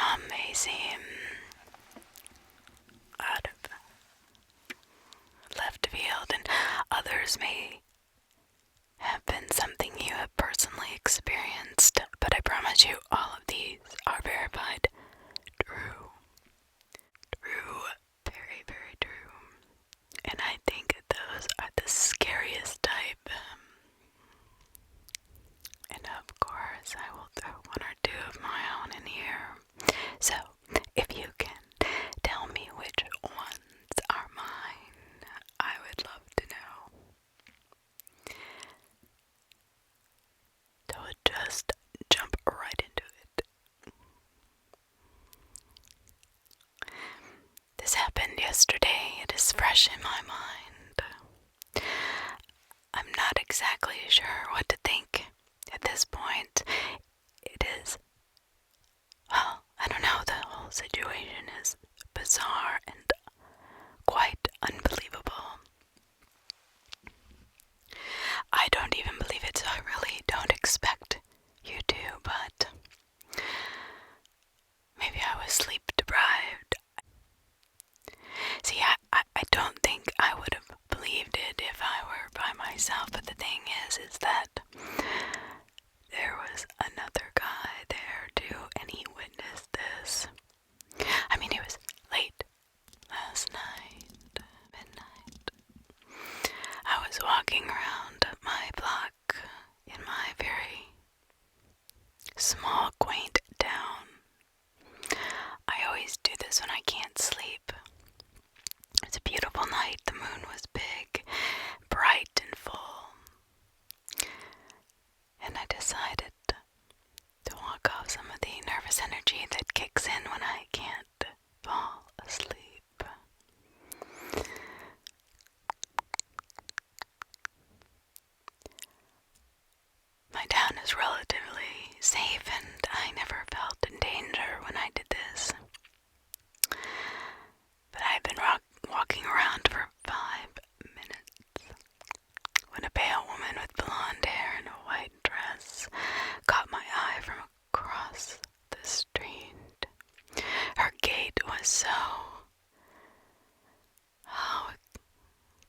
Some may seem out of left field, and others may have been something you have personally experienced, but I promise you all of these are verified true. True. Very, very true. And I think those are the scariest type. And of course, I will throw one or two of my own in here. So, if you can tell me which ones are mine, I would love to know. So just jump right into it. This happened yesterday. It is fresh in my mind. I'm not exactly sure what to think at this point. It is, well, I don't know, the whole situation is bizarre and quite unbelievable. I don't even believe it, so I really don't expect you to, but maybe I was sleep deprived. See, I don't think I would have believed it if I were by myself, but the thing is that there was another guy there too, and he witnessed this. I mean, it was late last night, midnight. I was walking around my block in my very small, quaint town. I always do this when I can't sleep. It's a beautiful night. The moon was big, bright and full. And I decided to walk off some of the nervous energy that kicks in when I can't fall asleep. My town is relatively safe, and I never felt in danger when I did this. But I've been walking around for 5 minutes when a pale woman with blonde hair and a white dress caught my eye from across the street. Her gait was so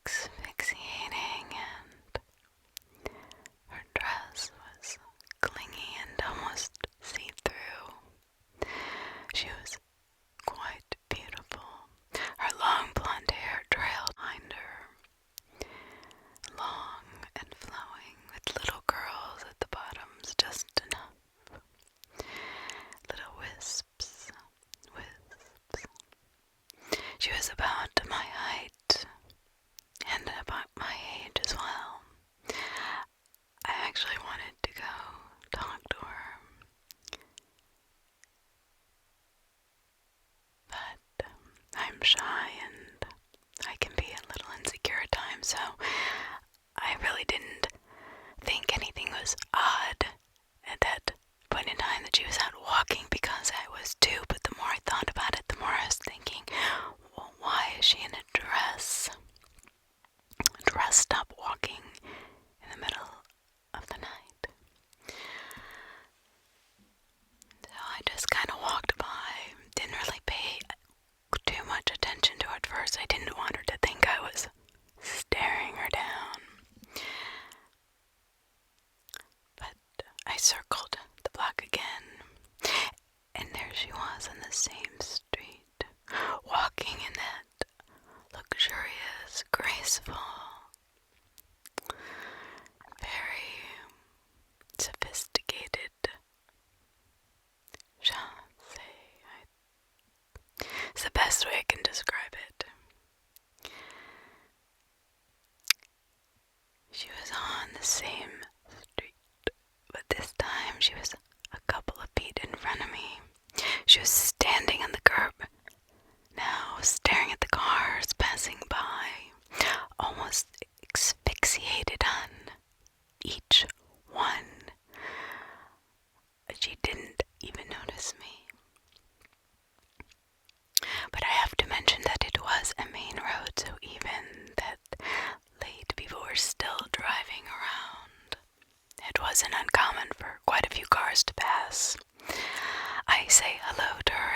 asphyxiating, and her dress was clingy and almost see-through. She was quite beautiful. Her long blonde hair trailed behind her, long and flowing, with little curls at the bottoms, just enough. Little wisps. She was about my height, and about my age as well. I actually wanted to go talk to her, but I'm shy and I can be a little insecure at times, so I really didn't think anything was odd at that point in time that she was out walking, because I was too, but the more I thought about it, the more I was thinking, well, why is she in a dress? Dressed up walking in the middle of the night. So I just kind of walked by, didn't really pay too much attention to her at first. I didn't want her to think I was staring her down. But I circled the block again, and there she was on the same street, walking in that luxurious, graceful, very sophisticated it's the best way I can describe it. She was on the same street, but this time she was a couple of feet in front of me. She was standing on the curb now, staring at the cars passing by, almost asphyxiated on each one. She didn't even notice me. But I have to mention that it was a main road, so even that late people were still driving around. It wasn't uncommon for quite a few cars to pass. I say hello to her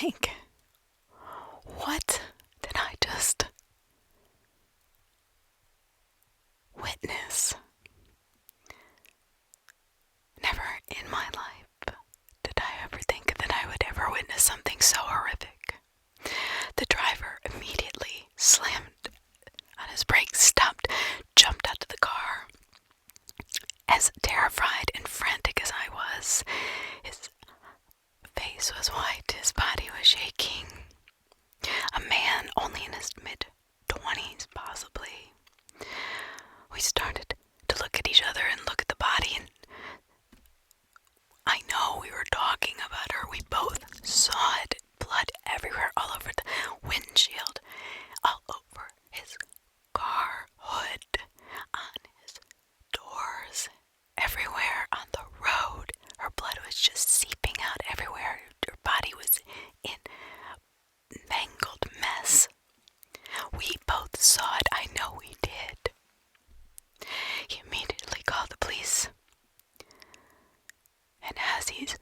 think, what did I just witness? Never in my life did I ever think that I would ever witness something so horrific. The driver immediately slammed on his brakes, stopped, jumped out of the car. As terrified and frantic as I was, his face was white, his body was shaking. A man only in his mid-20s, possibly. We started to look at each other and look at the body, and I know we were talking about her. We both saw it. Blood everywhere, all over the windshield, all over his car hood, on his doors, everywhere on the road. Her blood was just seeping out everywhere. Her body was in mangled mess. We both saw it. I know we did. He immediately called the police. And as he's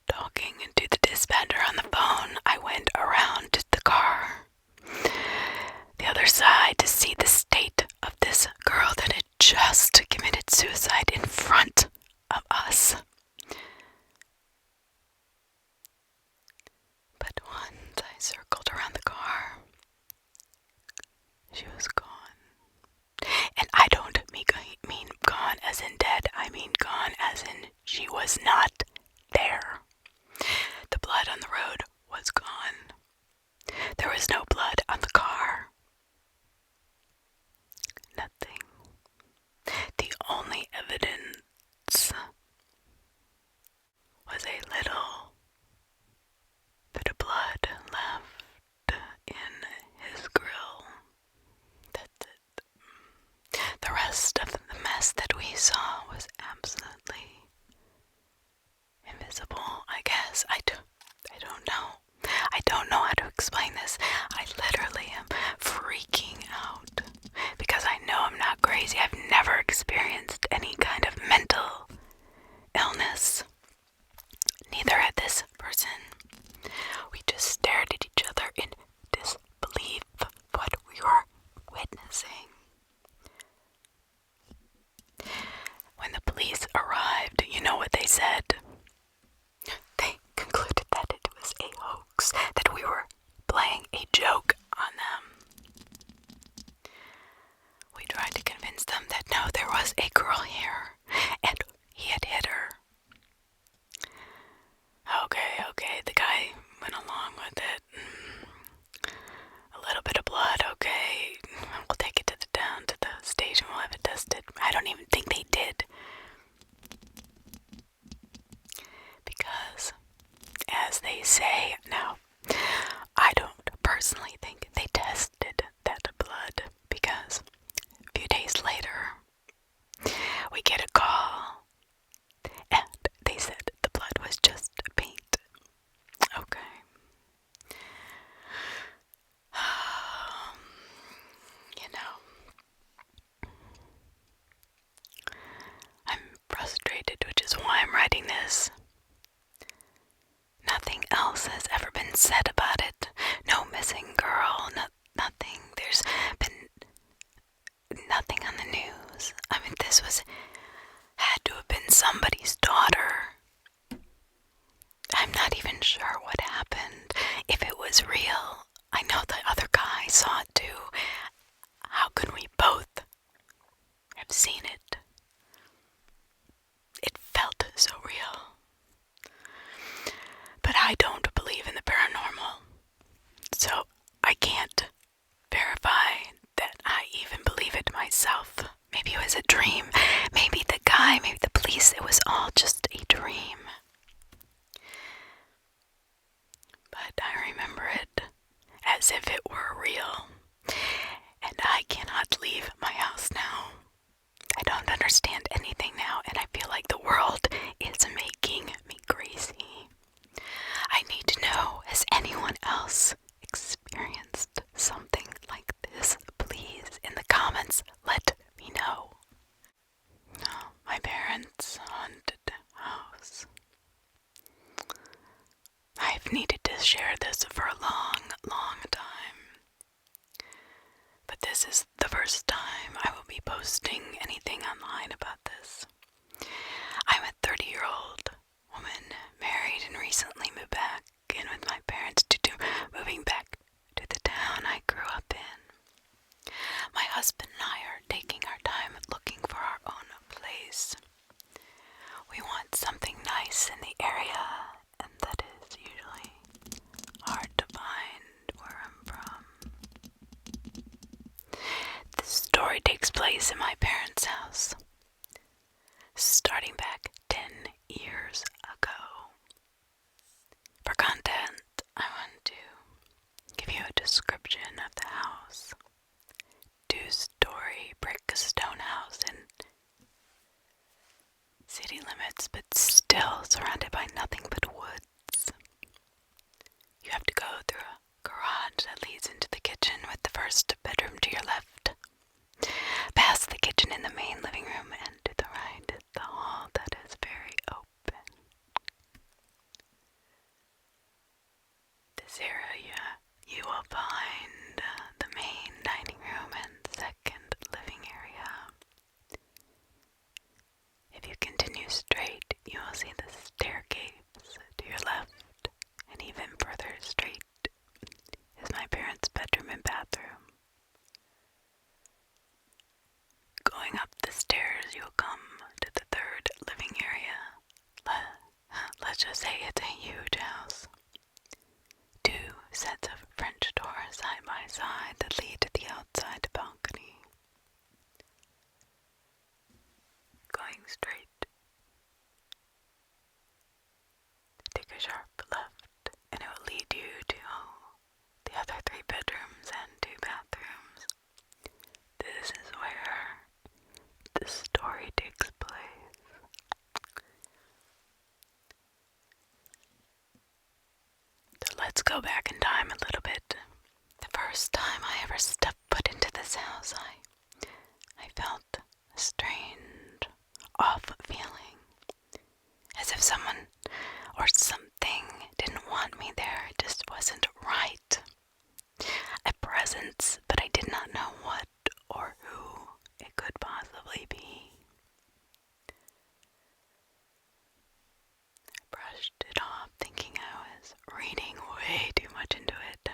talking to the dispatcher on the phone, I went around to the car, the other side, to see the state of this girl that had just committed suicide in front of us. But once I circled around the car, she was gone. And I don't mean gone as in dead, I mean gone as in she was not there. The blood on the road was gone. There was no blood on the car. Nothing. The only evidence was a little bit of blood left in his grill. That's it. The rest of the mess that we saw was absolutely invisible, I guess. I don't know. I don't know how to explain this. I literally am freaking out because I know I'm not crazy. I've never experienced any kind of mental illness. Neither had this person. We just stared at each other in disbelief of what we were witnessing. When the police arrived, you know what they said? They concluded that it was a hoax, that we were playing a joke on them. We tried to convince them that no, there was a girl here, and he had hit her. Okay, the guy went along with it. A little bit of blood, okay. We'll take it down to the station, we'll have it tested. I don't even think they did. Because, as they say, now, I don't personally think they tested that blood, because a few days later, we get a call, and they said the blood was just paint. Okay. You know, I'm frustrated, which is why I'm writing this. Nothing else has ever been said about it. No missing girl, nothing. There's been nothing on the news. I mean, this had to have been somebody's daughter. I'm not even sure what happened. If it was real, I know the other guy saw it too. How could we both have seen it? It felt so real. But I don't believe in the paranormal, so I can't verify that I even believe it myself. Maybe it was a dream. Maybe the guy, maybe the police, it was all just a dream. But I remember it as if it were real. And I cannot leave my house now. I don't understand anything now, and I feel like the world is making me crazy. I need to know, has anyone else experienced something like this? Please, in the comments, let me know. No, my parents' haunted house. I've needed to share this for a long, long time. But this is the first time I will be posting anything online about this. I'm a 30-year-old woman, married and recently moved back in with my parents due to moving back to the town I grew up in. My husband and I are taking our time looking for our own place. We want something nice in the area, and that is usually hard to find where I'm from. This story takes place in my parents' house, starting back 10 years ago. For content, I want to give you a description of the house. Two-story brick stone house in city limits, but still surrounded by nothing but woods. You have to go through a garage that leads into the kitchen with the first bedroom to your left, past the kitchen in the main living room, and to the right is the hall that is very open. This area you will find the main dining room and second living area. If you continue straight, you will see the staircase to your left, and even further straight is my parents' bedroom and bathroom. Going up the stairs, you'll come to the third living area. Let's just say it's a huge house. Two sets of French doors side by side that lead to the outside balcony. Going straight, take a sharp left, and it will lead you to the other 3 bedrooms and 2 bathrooms. This is where the story takes place. So let's go back in time a little bit. The first time I ever stepped foot into this house, I felt a strange, off feeling, as if someone or something didn't want me there. It just wasn't right. A presence, but I did not know what or who it could possibly be. I brushed it off, thinking I was reading way too much into it.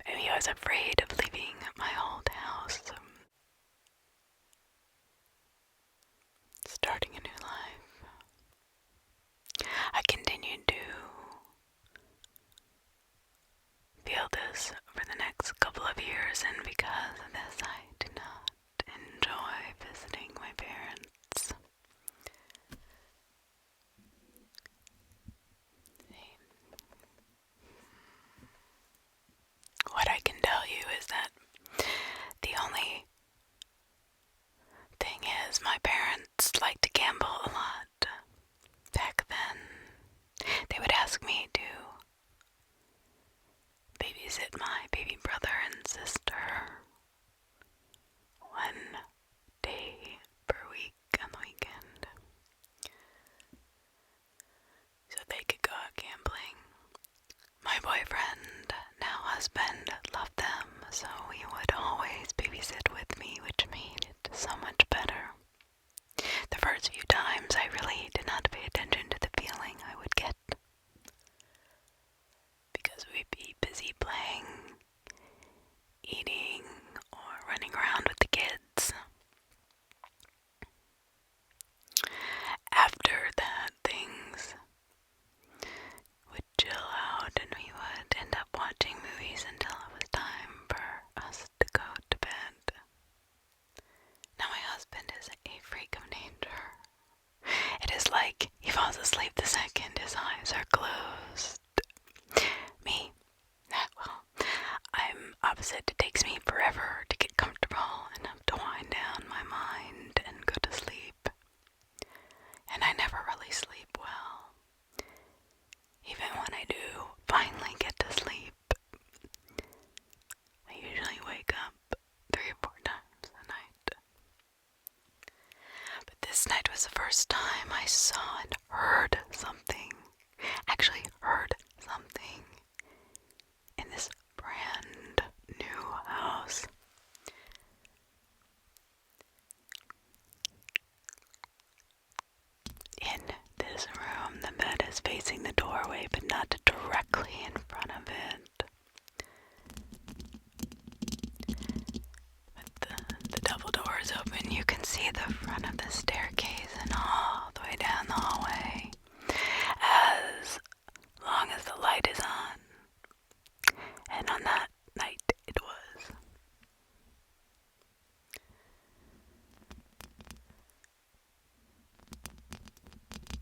Maybe I was afraid of leaving my old house, starting a new life. I continued to feel this for the next couple of years, and because of this, I do not enjoy visiting my parents. What I can tell you is that the only thing is my parents liked to gamble a lot. Back then, they would ask me to babysit my baby brother and sister 1 day per week on the weekend, so they could go out gambling. My boyfriend, now husband, loved them, so he would always babysit with me, which made it so much better. The first few times I really did not pay attention to the feeling I would get, because we'd be busy playing, eating, or running around with the kids. After that, things would chill out and we would end up watching movies until it was time for us to go to bed. Now my husband is a freak of nature. It is like he falls asleep the second his eyes are closed. Me, well, I'm opposite. It takes me forever to get comfortable enough to wind down my mind and go to sleep. And I never really sleep well. Even when I do finally get to sleep, I usually wake up 3 or 4 times a night. But this night was the first time I saw and heard something. Actually heard something. facing the doorway, but not directly in front of it. With the double doors open, you can see the front of the staircase and all the way down the hallway, as long as the light is on. And on that night, it was.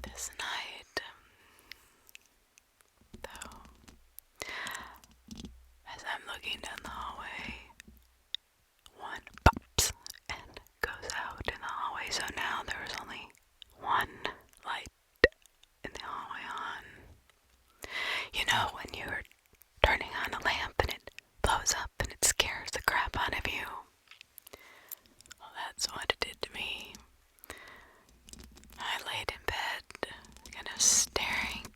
This night, though, as I'm looking down the hallway, one pops and goes out in the hallway. So now there was only one light in the hallway on. You know when you're turning on a lamp and it blows up and it scares the crap out of you? Well, that's what it did to me. I laid in bed, kind of staring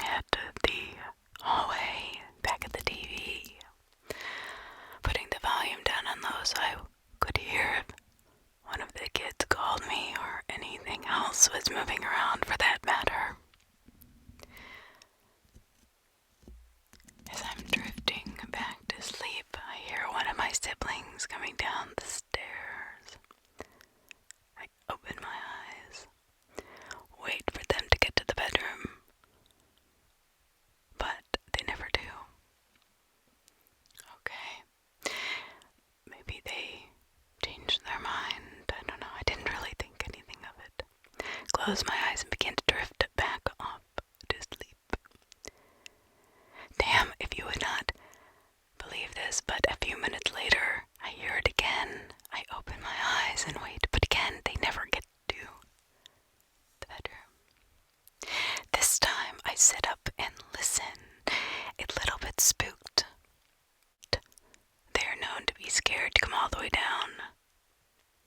at the hallway, back at the TV, putting the volume down on low so I could hear if one of the kids called me or anything else was moving around for that matter. As I'm drifting back to sleep, I hear one of my siblings coming down the stairs. I open my eyes, wait for them to get to the bedroom, but they never do. Okay, maybe they changed their mind. I don't know. I didn't really think anything of it. Close my eyes and begin to drift back off to sleep. Damn, if you would not believe this, but a few minutes later, I hear it again. I open my eyes and wait, but again, they never get to the bedroom. This time, I sit up and listen, a little bit spooked. They are known to be scared to come all the way down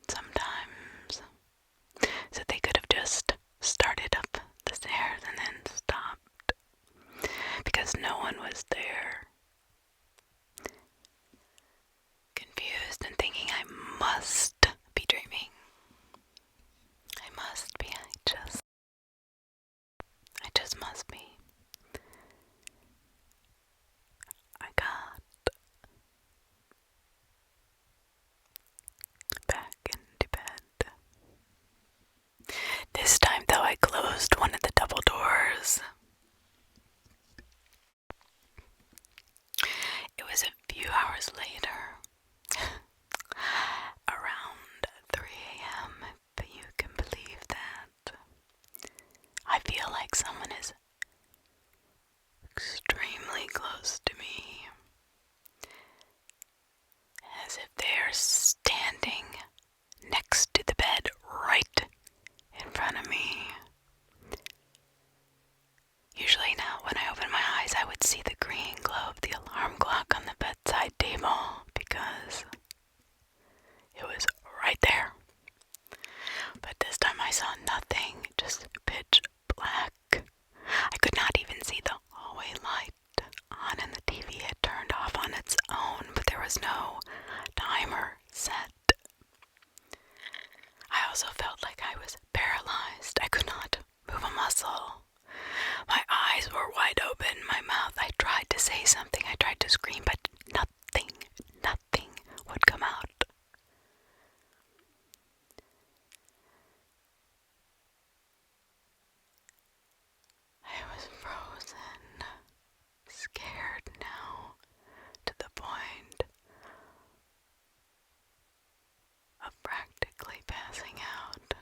sometimes, so they could have just started up the stairs and then stopped, because no one was there. Confused and thinking I must be dreaming. I must be, I just must be. I got back into bed. This time, though, I closed one of the double doors. It was a few hours later, around 3 a.m., if you can believe that. I feel like someone is extremely close to me, as if they are standing next to the bed right in front of me. Usually now, when I open my eyes, I would see the green glow of the alarm clock on the bedside table, because it was right there. But this time I saw nothing, just pitch black. I could not even see the hallway light on, and the TV had turned off on its own, but there was no timer set. I also felt like I was paralyzed. I could not move a muscle. My eyes were wide open, my mouth. I tried to say something, I tried to scream, but nothing would come out. I was frozen, scared now, to the point of practically passing out.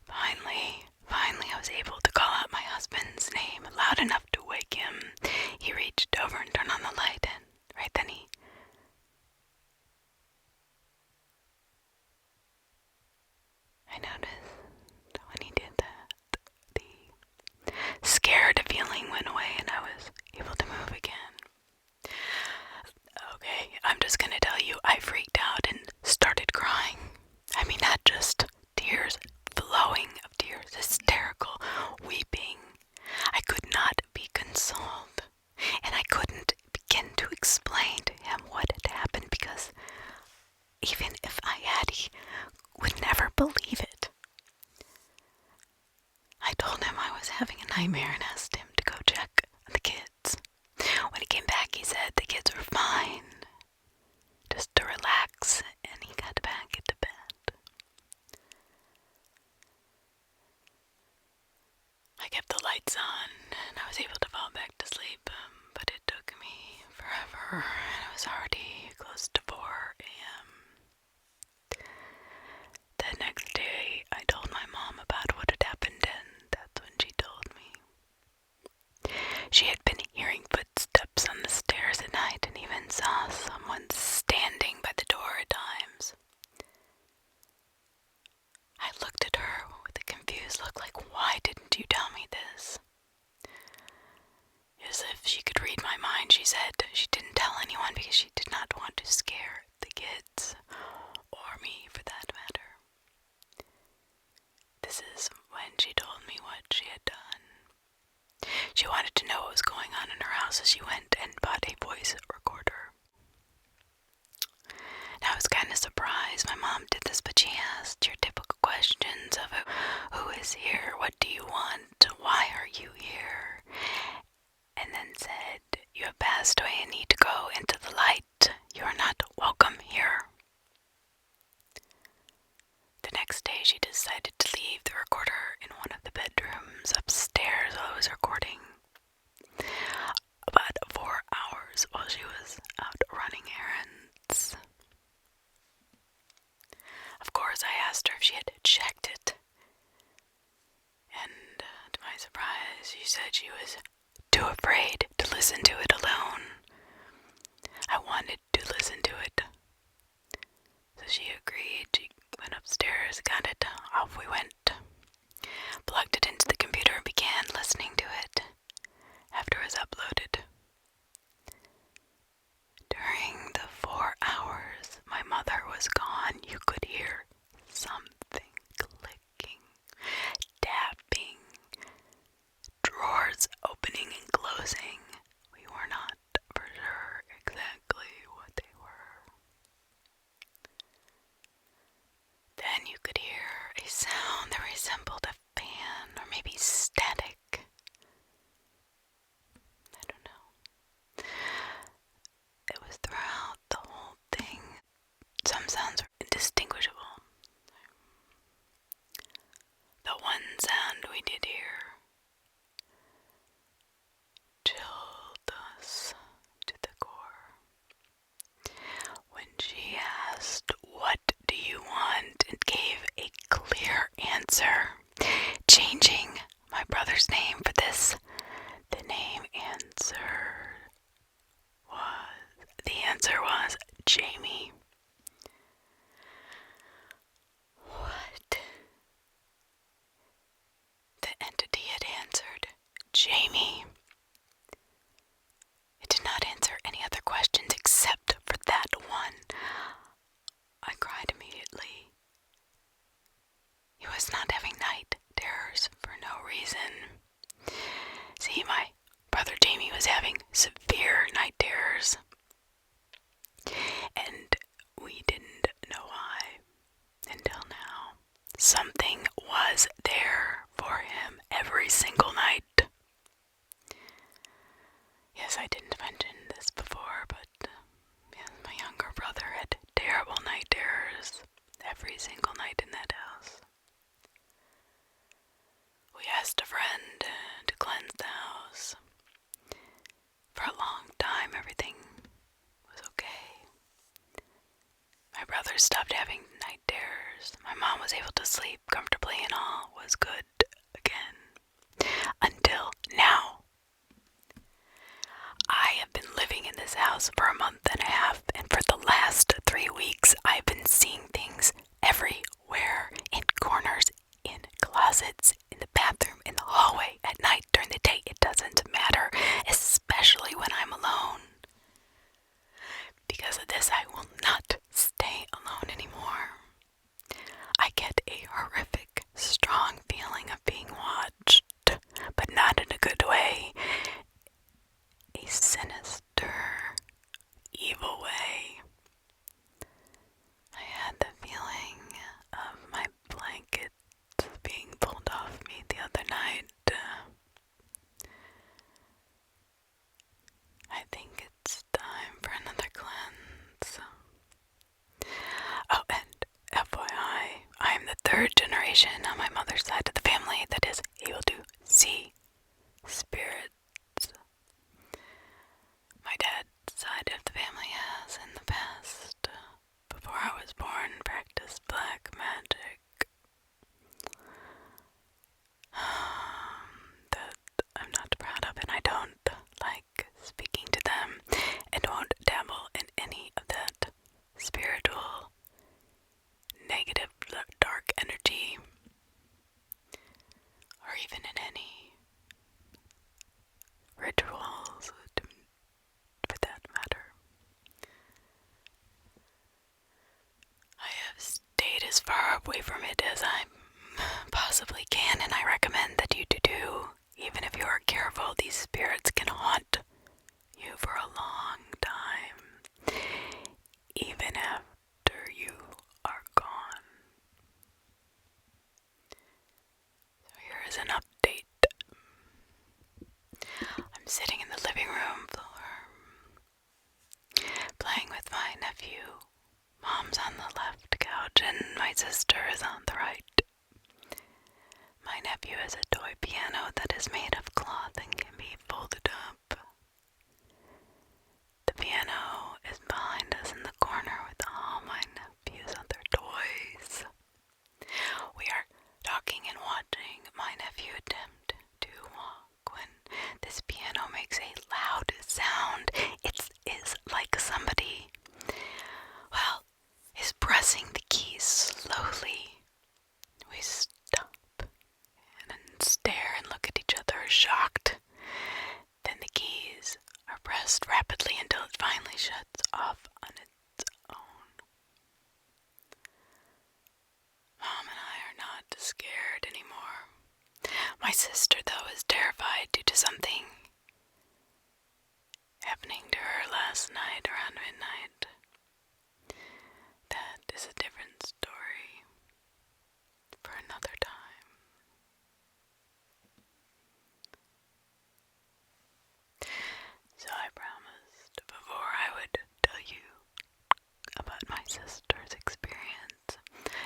Finally, I was able to call out my husband's name loud enough to wake him. He reached over and turned on the light, and right then I noticed when he did that, the scared feeling went away and I was able to move again. Okay, I'm just gonna tell you, I freaked out and started crying. I mean, not just tears, flowing of tears, hysterical, weeping. I could not be having a nightmare and asked him to go check on the kids. When he came back, he said the kids were fine, just to relax, and he got back into bed. I kept the lights on, and I was able to fall back to sleep, but it took me forever, and it was already close to 4 a.m. The next day, I told my mom about what had happened, and that's when she told me. She had been hearing footsteps on the stairs at night and even saw someone standing by the door at times. I looked at her with a confused look like, why didn't you tell me this? As if she could read my mind, she said she didn't tell anyone because she did not want to scare the kids, or me for that matter. This is when she told me what she had done. She wanted to know what was going on in her house, so she went and bought a voice recorder. Now, I was kind of surprised my mom did this, but she asked your typical questions of who is here, what do you want, why are you here, and then said, you have passed away and need to go into the light. You are not welcome here. The next day, she decided to leave the recorder in one of the bedrooms upstairs while I was recording. About 4 hours while she was out running errands. Of course, I asked her if she had checked it. And to my surprise, she said she was too afraid to listen to it alone. I wanted to listen to it. So she agreed. She went upstairs, got it, off we went. Plugged it into the computer and began listening to it after it was uploaded. During the 4 hours my mother was gone, you could hear something clicking, tapping, drawers opening and closing. We were not for sure exactly what they were. Then you could hear a sound that resembled a fan or maybe static. I don't know. It was throughout the whole thing. Some sounds were indistinguishable. The one sound we did hear chilled us to the core. When she asked, what do you want, and gave a clear answer, changing my brother's name for this, the answer was Jamie. What? The entity had answered Jamie. It did not answer any other questions except for that one. I cried immediately. He was not having night terrors for no reason. See, my brother Jamie was having severe night terrors. And we didn't know why until now. Something was there for him every single night. Yes, I didn't mention this before, but yes, my younger brother had terrible night terrors every single night in that house. We asked a friend to cleanse the house. For a long time, everything was okay. My brother stopped having night terrors. My mom was able to sleep comfortably and all was good again. Until now. I have been living in this house for a month and a half, and for the last 3 weeks, I've been seeing things everywhere, in corners, in closets, in the bathroom, in the hallway, at night, during the day. It doesn't matter, especially when I'm alone. Because of this, I will not stay alone anymore. rituals, for that matter. I have stayed as far away from it as I possibly can, and I recommend that you do. Even if you are careful, these spirits can haunt you for a long time, even after you are gone. So here is an update. I'm sitting in the living room floor, playing with my nephew. Mom's on the left couch and my sister is on the right. My nephew has a toy piano that is made of cloth and can be folded up. The piano is behind us in the corner with all my nephew's other toys. We are talking and watching my nephew attempt to walk when this piano makes a loud sound. It is like somebody, well, is pressing the keys slowly. We stop and stare and look at each other shocked. Then the keys are pressed rapidly until it finally shuts off on its own. Mom and I are not scared anymore. My sister, though, is terrified due to something happening to her last night around midnight. That is a different story for another time. So I promised before I would tell you about my sister's experience.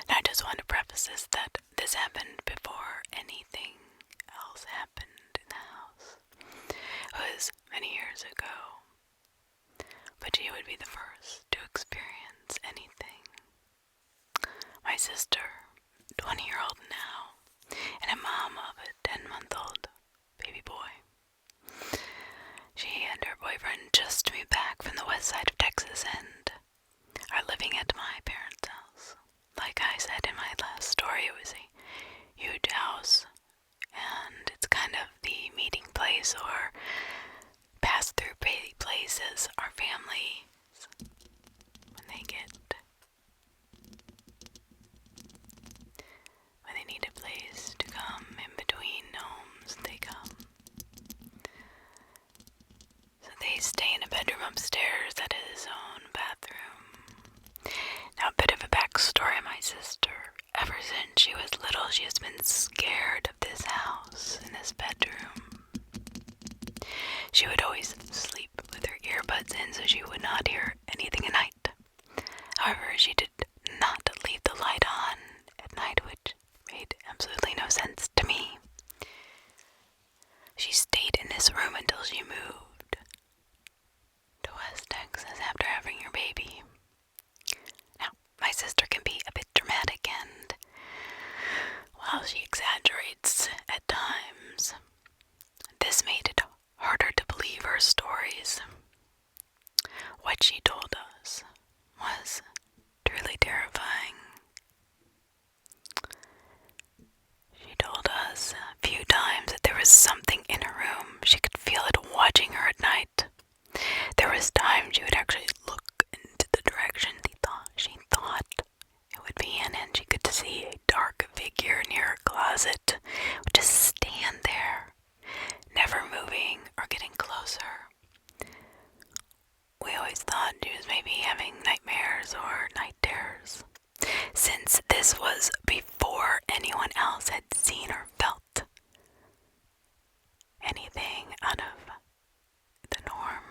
And I just want to preface that this happened before anything else happened in the house. It was many years ago, but she would be the first to experience anything. My sister, 20-year-old now, and a mom of a 10-month-old baby boy. She and her boyfriend just moved back from the west side of Texas and are living at my parents' house. Like I said in my last story, it was a huge house, and it's kind of the meeting place or pass-through places our families, when they need a place to come in between homes, they come. So they stay in a bedroom upstairs that is his own bathroom. Now, a bit of a backstory on my sister. Ever since she was little, she has been scared of this house and this bedroom. She would always sleep with her earbuds in so she would not hear anything at night. However, she did not leave the light on at night, which made absolutely no sense to me. She stayed in this room until she moved to West Texas after having her baby. Now, my sister can be a bit dramatic, and while she exaggerates at times, this made it harder to believe her stories. What she told us was truly terrifying. She told us a few times that there was something in her room. She could feel it watching her at night. There was times she would actually look into the direction she thought it would be in, and she could see a dark figure near her closet would just stand there, never moving or getting closer. We always thought she was maybe having nightmares or night terrors, since this was before anyone else had seen or felt anything out of the norm.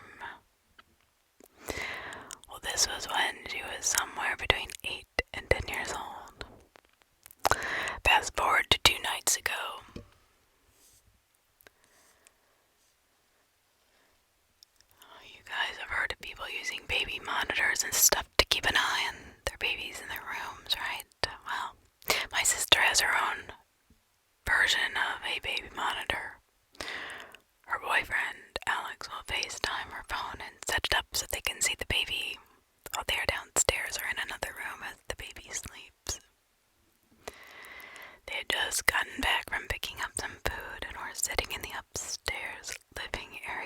Well, this was when she was somewhere between 8 and 10 years old. Fast forward to 2 nights ago. You guys have heard of people using baby monitors and stuff to keep an eye on their babies in their rooms, right? Well, my sister has her own version of a baby monitor. Her boyfriend, Alex, will FaceTime her phone and set it up so they can see the baby while they are downstairs or in another room as the baby sleeps. They had just gotten back from picking up some food and were sitting in the upstairs living area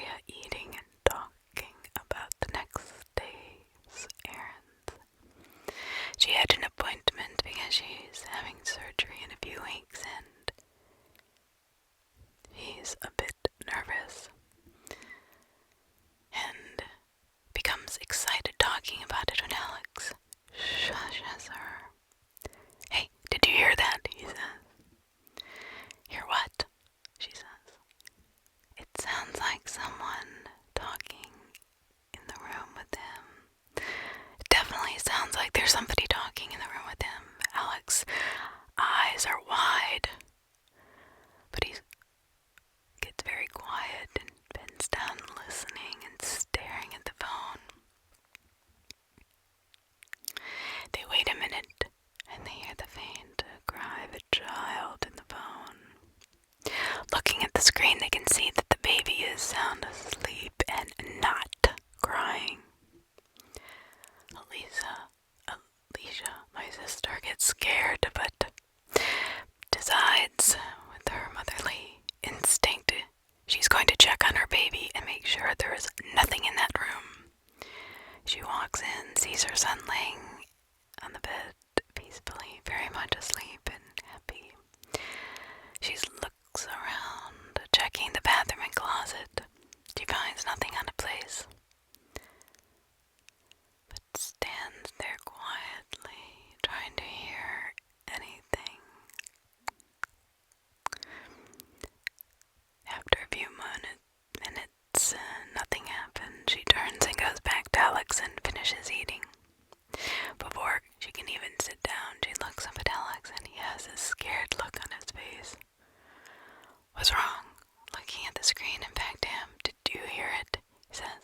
there's somebody talking in the room with him. Alex's eyes are wide, but he gets very quiet and bends down listening and staring at the phone. They wait a minute, and they hear the faint cry of a child in the phone. Looking at the screen, they can see that the baby is sound asleep and not crying. Alicia, my sister, gets scared, but decides with her motherly instinct she's going to check on her baby and make sure there is nothing in that room. She walks in, sees her son laying on the bed peacefully, very much asleep and happy. She looks around, checking the bathroom and closet. She finds nothing out of place, but stands there quietly, trying to hear anything. After a few minutes, nothing happens. She turns and goes back to Alex and finishes eating. Before she can even sit down, she looks up at Alex and he has a scared look on his face. What's wrong? Looking at the screen and back to him. Did you hear it? He says.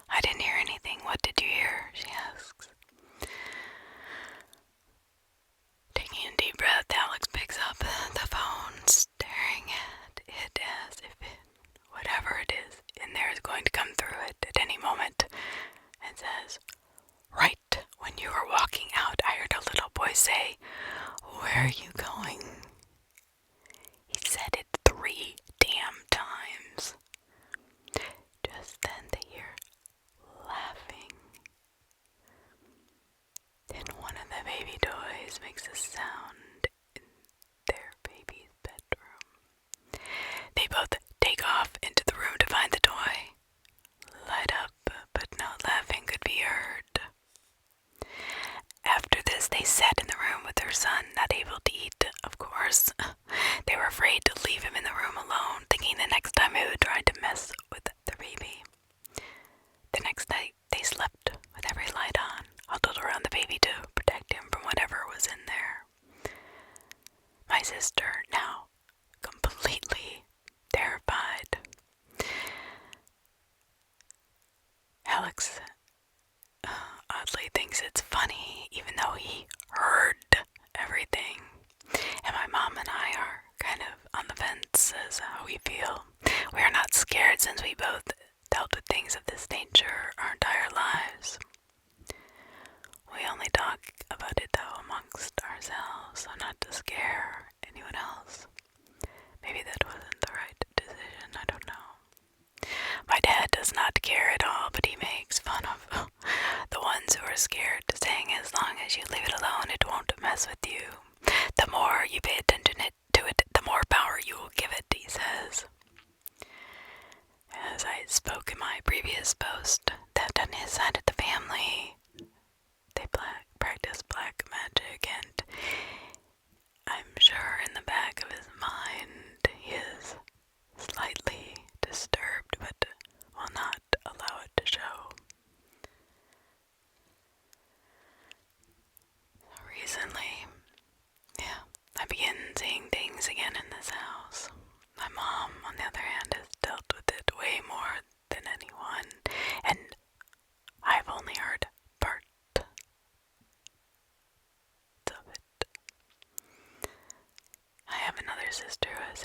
I didn't hear anything. What did you hear? She asks. Taking a deep breath, Alex picks up the phone, staring at it as if whatever it is in there is going to come through it at any moment, and says, right when you were walking out, I heard a little boy say, where are you going? He said it 3 damn times. Just then they hear laughing. Then one of the baby toys makes a sound in their baby's bedroom. They both take off into the room to find the toy. Light up, but no laughing could be heard. After this, they sat in the room with their son, not able to eat, of course. They were afraid to leave him in the room alone, thinking the next time he would try to mess with their baby. The next night, they slept with every light on, huddled around the baby to protect him from whatever was in there. My sister, now completely terrified. Alex oddly thinks it's funny, even though he heard everything. And my mom and I are kind of on the fence as how we feel. We are not scared since we both dealt with things of this nature our entire lives. We only talk about it though amongst ourselves, so not to scare anyone else. Maybe that wasn't the right decision, I don't know. My dad does not care at all, but he makes fun of the ones who are scared, saying as long as you leave it alone, it won't mess with you. The more you pay attention to it, the more power you will give it, he says. As I spoke in my previous post, that on his side of the family, they practice black magic, and I'm sure in the back of his mind he is slightly disturbed, but will not allow it to show. Recently, I begin seeing things again in this house. My mom, on the other hand, has dealt with it way more than anyone, and I've only heard part of it. I have another sister who has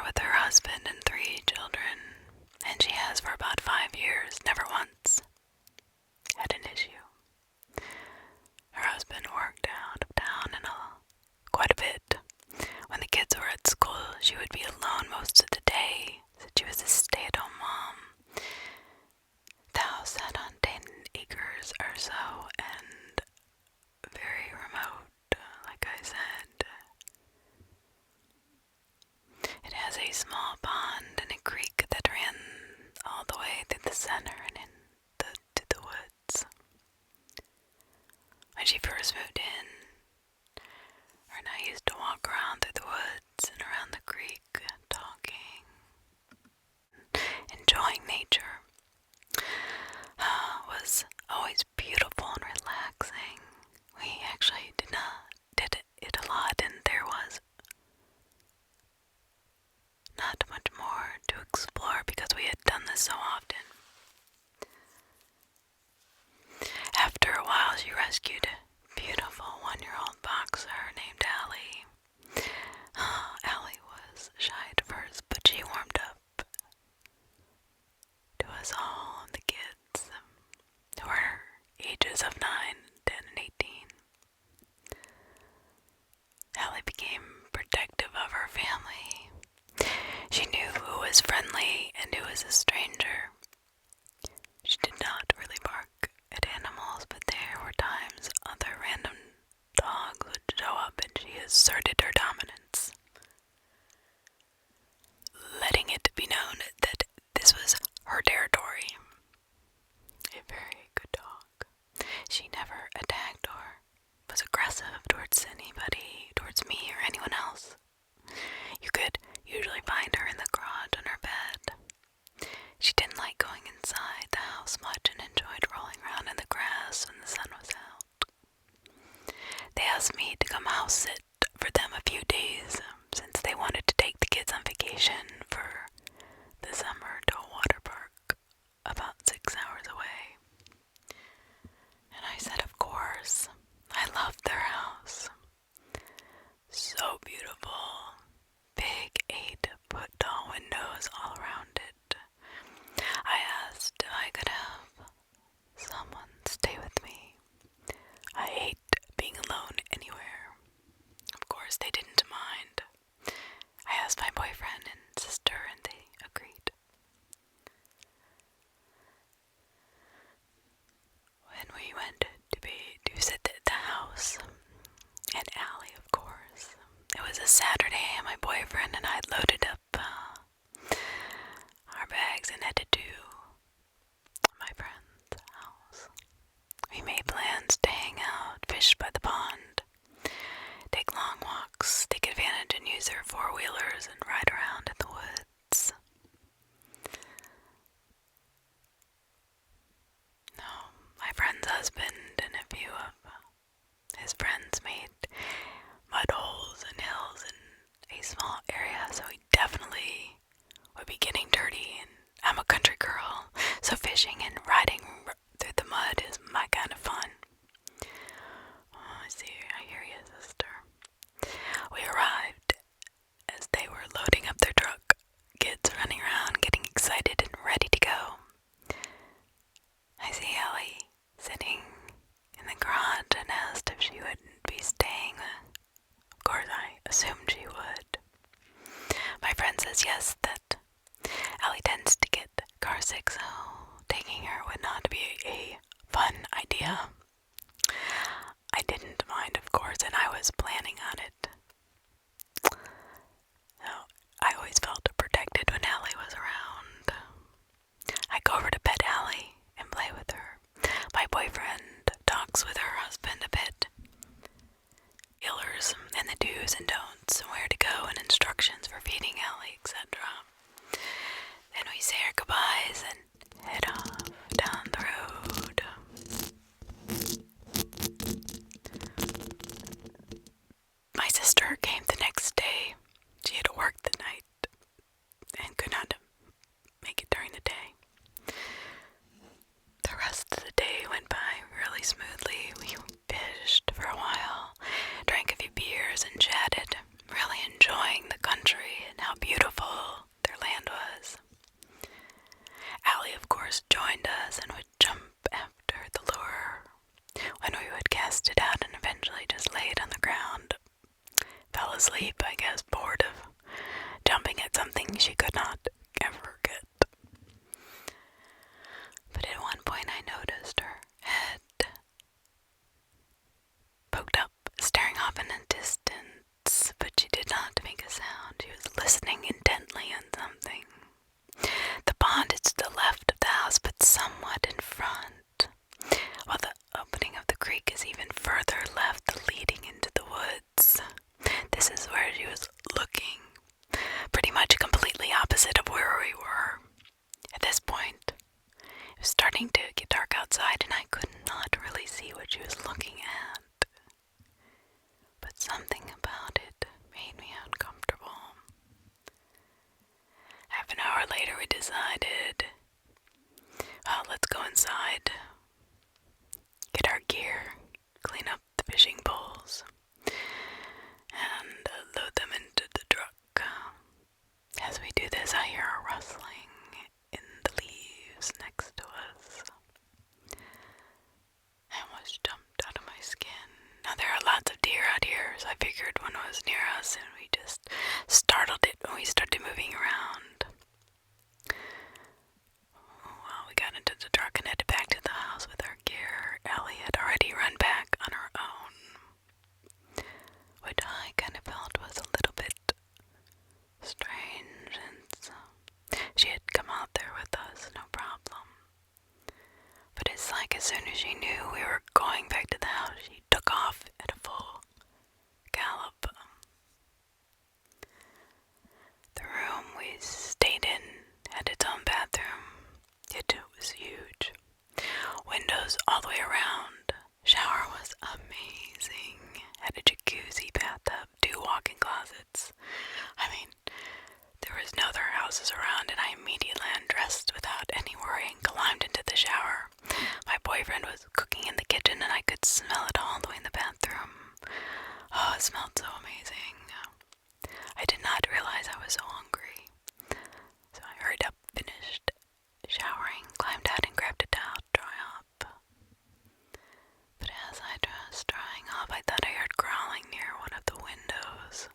together with her husband and 3 children, and she has for about 5 years, never once had an issue. Her husband worked out of town quite a bit. When the kids were at school, she would be alone most of the day, so she was a stay-at-home mom. The house sat on 10 acres or so, and very remote, like I said. It has a small pond and a creek that ran all the way through the center and into the woods. When she first moved in, her and I used to walk around through the woods and around the creek, talking, enjoying nature. Was always beautiful and relaxing. We actually did it a lot, and there was not much more to explore because we had done this so often. After a while, she rescued a beautiful 1-year-old boxer named Allie. Allie was shy at first, but she warmed up to us all, the kids, who were ages of 9, 10, and 18. Allie became protective of her family. She knew who was friendly and who was a stranger. She did not really bark at animals, but there were times other random dogs would show up and she asserted her dominance, letting it be known that this was her territory. A very good dog. She never attacked or was aggressive towards anybody, towards me or anyone else. You could usually find her in the garage on her bed. She didn't like going inside the house much and enjoyed rolling around in the grass when the sun was out. They asked me to come house sit for them a few days since they wanted to take the kids on vacation for the summer to a water park about 6 hours away. And I said, of course. I loved their house. So beautiful. Big 8-foot tall windows all around it. I asked if I could have someone stay with me. I hate being alone anywhere. Of course, they didn't mind. I asked my boyfriend and sister, and they agreed. When we went to sit at the house, and Allie, of course, it was a Saturday, and my boyfriend and I loaded up our bags and headed to my friend's house. We made plans to hang out, fish by the pond, take long walks, take advantage and use their 4-wheelers and ride around in the woods. No, my friend's husband and a few of his friends made mud holes and hills in a small area, so we definitely would be getting dirty, and I'm a country girl, so fishing and riding through the mud is my kind of fun. Oh, I hear you, sister. We arrived as they were loading up their truck, kids running around, getting excited and ready to go. I see Ellie sitting in the garage and asked if she wouldn't be staying. Of course, I assumed she would. My friend says yes, that Ellie tends to get carsick, so taking her would not be a fun idea. I didn't mind, of course, and I was planning on it. So I always felt protected when Ellie was around. I go over to pet Ellie and play with her. My boyfriend talks with her husband a bit. Killers and the do's and don'ts, where to go and instructions for feeding Ellie, etc. Then we say our goodbyes and head off down the road. My sister came the next day. She had to work the night and could not make it during the day. The rest of the day went by really smoothly. We fished for a while, drank a few beers and chatted, really enjoying the country and how beautiful she could not ever get. But at one point I noticed her head poked up, staring off in the distance, but she did not make a sound. She was listening intently on something. The pond is to the left of the house, but somewhat in front, while the opening of the creek is even further left, leading into the woods. This is where she was looking, pretty much completely opposite of where we were. At this point, it was starting to get dark outside, and I could not really see what she was looking at. But something about it made me uncomfortable. Half an hour later, we decided, well, let's go inside, get our gear, clean up the fishing poles, and load them into the truck. As we do this, I hear a rustling in the leaves next to us. I almost jumped out of my skin. Now, there are lots of deer out here, so I figured one was near us, and we just startled it when we started moving around. Well, we got into the truck and headed back to the house with our gear. Ellie had already run back on her own, which I kind of felt was a little bit strange, since she had come out there with us, no problem. But it's like as soon as she knew we were going back to the house, she took off at a full gallop. The room we stayed in had its own bathroom. It was huge. Windows all the way around. Shower was amazing. Had a jacuzzi, bathtub, 2 walk-in closets. I mean, there was no other houses around, and I immediately undressed without any worry and climbed into the shower. My boyfriend was cooking in the kitchen, and I could smell it all the way in the bathroom. Oh, it smelled so amazing. I did not realize I was so hungry, so I hurried up, finished showering, climbed out and grabbed a towel to dry up. But as I was drying off, I thought I heard growling near one of the windows.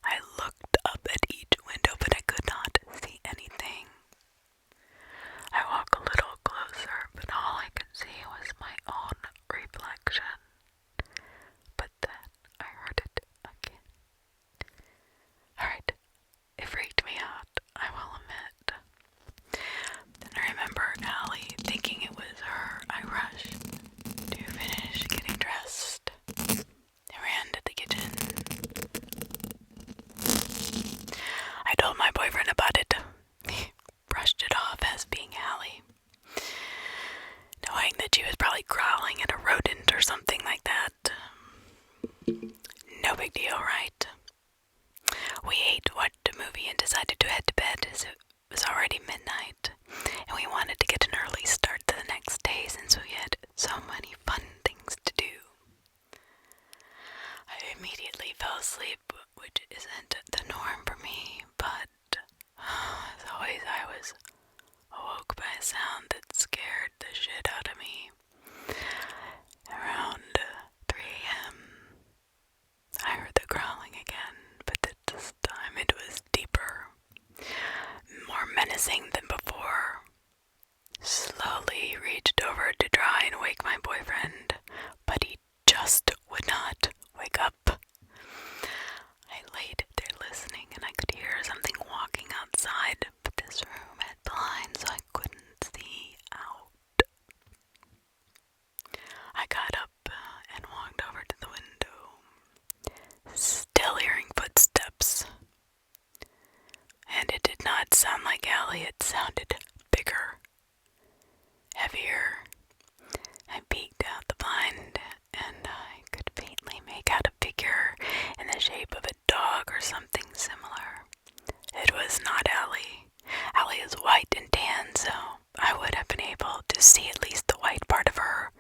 I looked up at each window, but I could not see anything. I walked a little closer, but all I could see was my own reflection. But then I heard it again. Alright, it freaked me out, I will admit. Then I remember Allie thinking it was her. I rushed to finish getting dressed. I ran to the kitchen. I told my boyfriend about it. He brushed it off as being Allie, knowing that she was probably growling at a rodent or something like that. No big deal, right? We ate, watched a movie, and decided to head to bed as it was already midnight, and we wanted to get an early start to the next day since we had so many fun things to do. I immediately fell asleep, which isn't the norm for me, but as always, I was awoke by a sound that scared the shit out of me. Around 3 a.m., I heard the growling again, but this time it was deeper, more menacing than before. Slowly reached over to try and wake my boyfriend, but he just would not wake up. I laid there listening, and I could hear something walking outside, but this room had blinds, so I couldn't see out. I got up and walked over to the window, still hearing footsteps. And it did not sound like Allie, it sounded bigger, heavier. I peeked out the blind, and I could faintly make out a figure in the shape of a dog or something similar. It was not Allie. Allie is white and tan, so I would have been able to see at least the white part of her,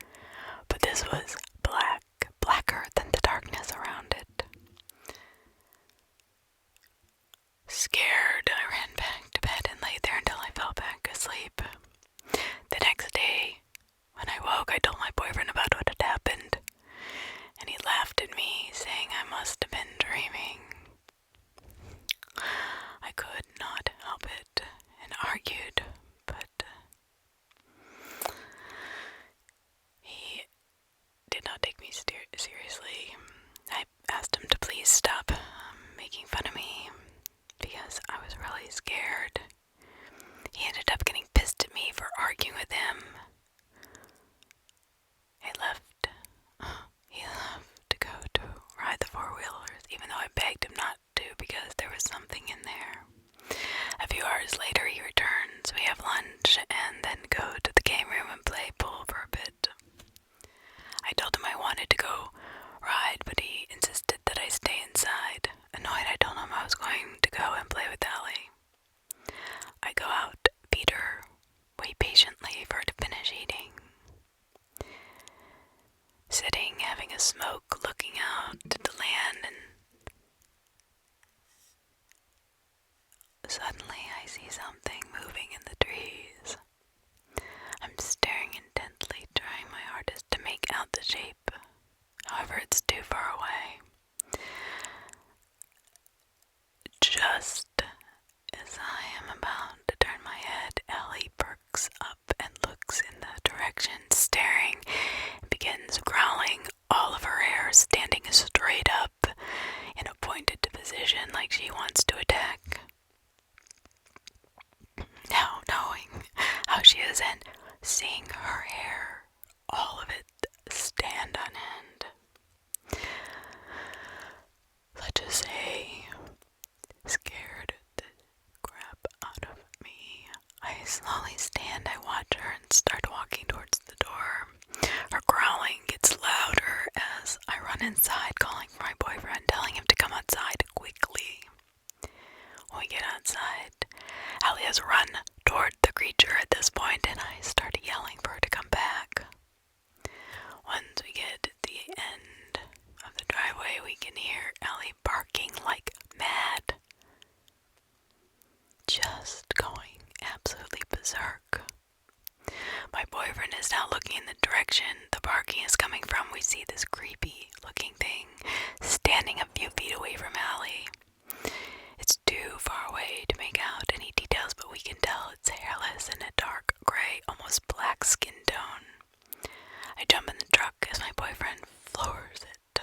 but this was black, blacker than the darkness around it. Scared, I ran back to bed and lay there until I fell back asleep. The next day, when I woke, I told my boyfriend about what had happened, and he laughed at me, saying I must have been dreaming. I could not Allie scared. He ended up getting pissed at me for arguing with him. He left to go to ride the four-wheelers, even though I begged him not to because there was something in there. A few hours later he returns, we have lunch, and then go to the game room and play pool for a bit. I told him I wanted to go ride, but he insisted that I stay inside. Annoyed, I told him I was going to go and play with Allie. I go out, feed her, wait patiently for her to finish eating. Sitting, having a smoke, looking out to the land, and suddenly I see something moving in the trees. I'm staring intently, trying my hardest to make out the shape. However, it's too far away. Just as I am about to turn my head, Ellie perks up and looks in the direction, staring, and begins growling, all of her hair standing straight up in a pointed position like she wants to attack. Now, knowing how she is and seeing her hair, all of it, stand on end, let's just say, scared the crap out of me. I slowly stand, I watch her and start walking towards the door. Her growling gets louder as I run inside, calling for my boyfriend, telling him to come outside quickly. When we get outside, Allie has run toward the creature at this point, and I start yelling for her to come back. Once we get to the end of the driveway, we can hear Allie barking like mad. Just going absolutely berserk. My boyfriend is now looking in the direction the barking is coming from. We see this creepy looking thing standing a few feet away from Allie. It's too far away to make out any details, but we can tell it's hairless and a dark gray, almost black skin tone. I jump in the truck as my boyfriend floors it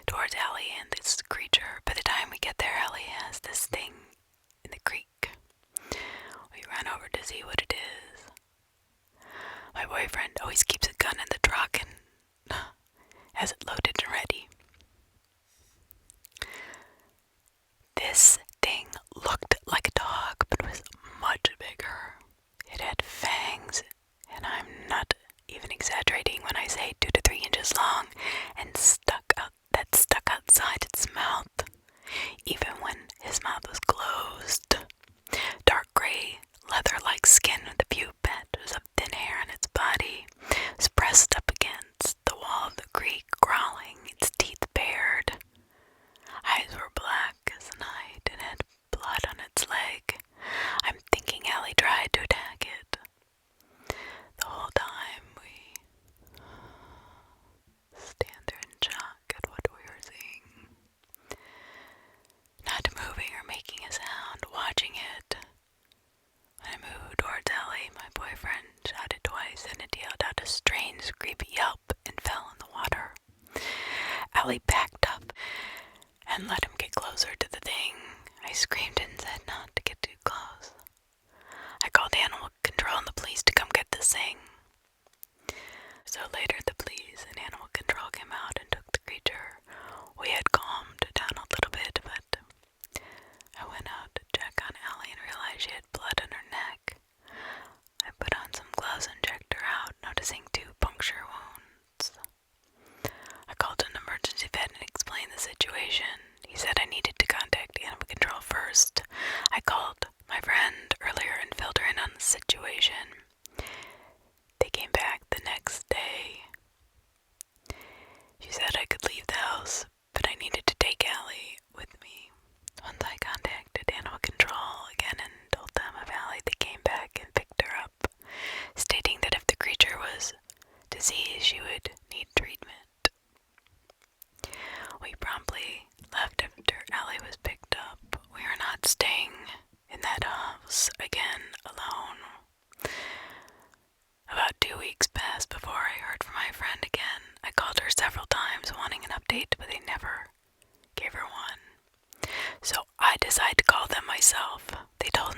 towards Allie and this creature. By the time we get there, Allie has this thing in the creek. We run over to see what it is. My boyfriend always keeps a gun in the truck and has it loaded and ready. This thing looked like a dog, but was much bigger. It had fangs, and I'm not even exaggerating when I say 2 to 3 inches long, and stuck outside its mouth, even when his mouth was closed. Dark gray, leather-like skin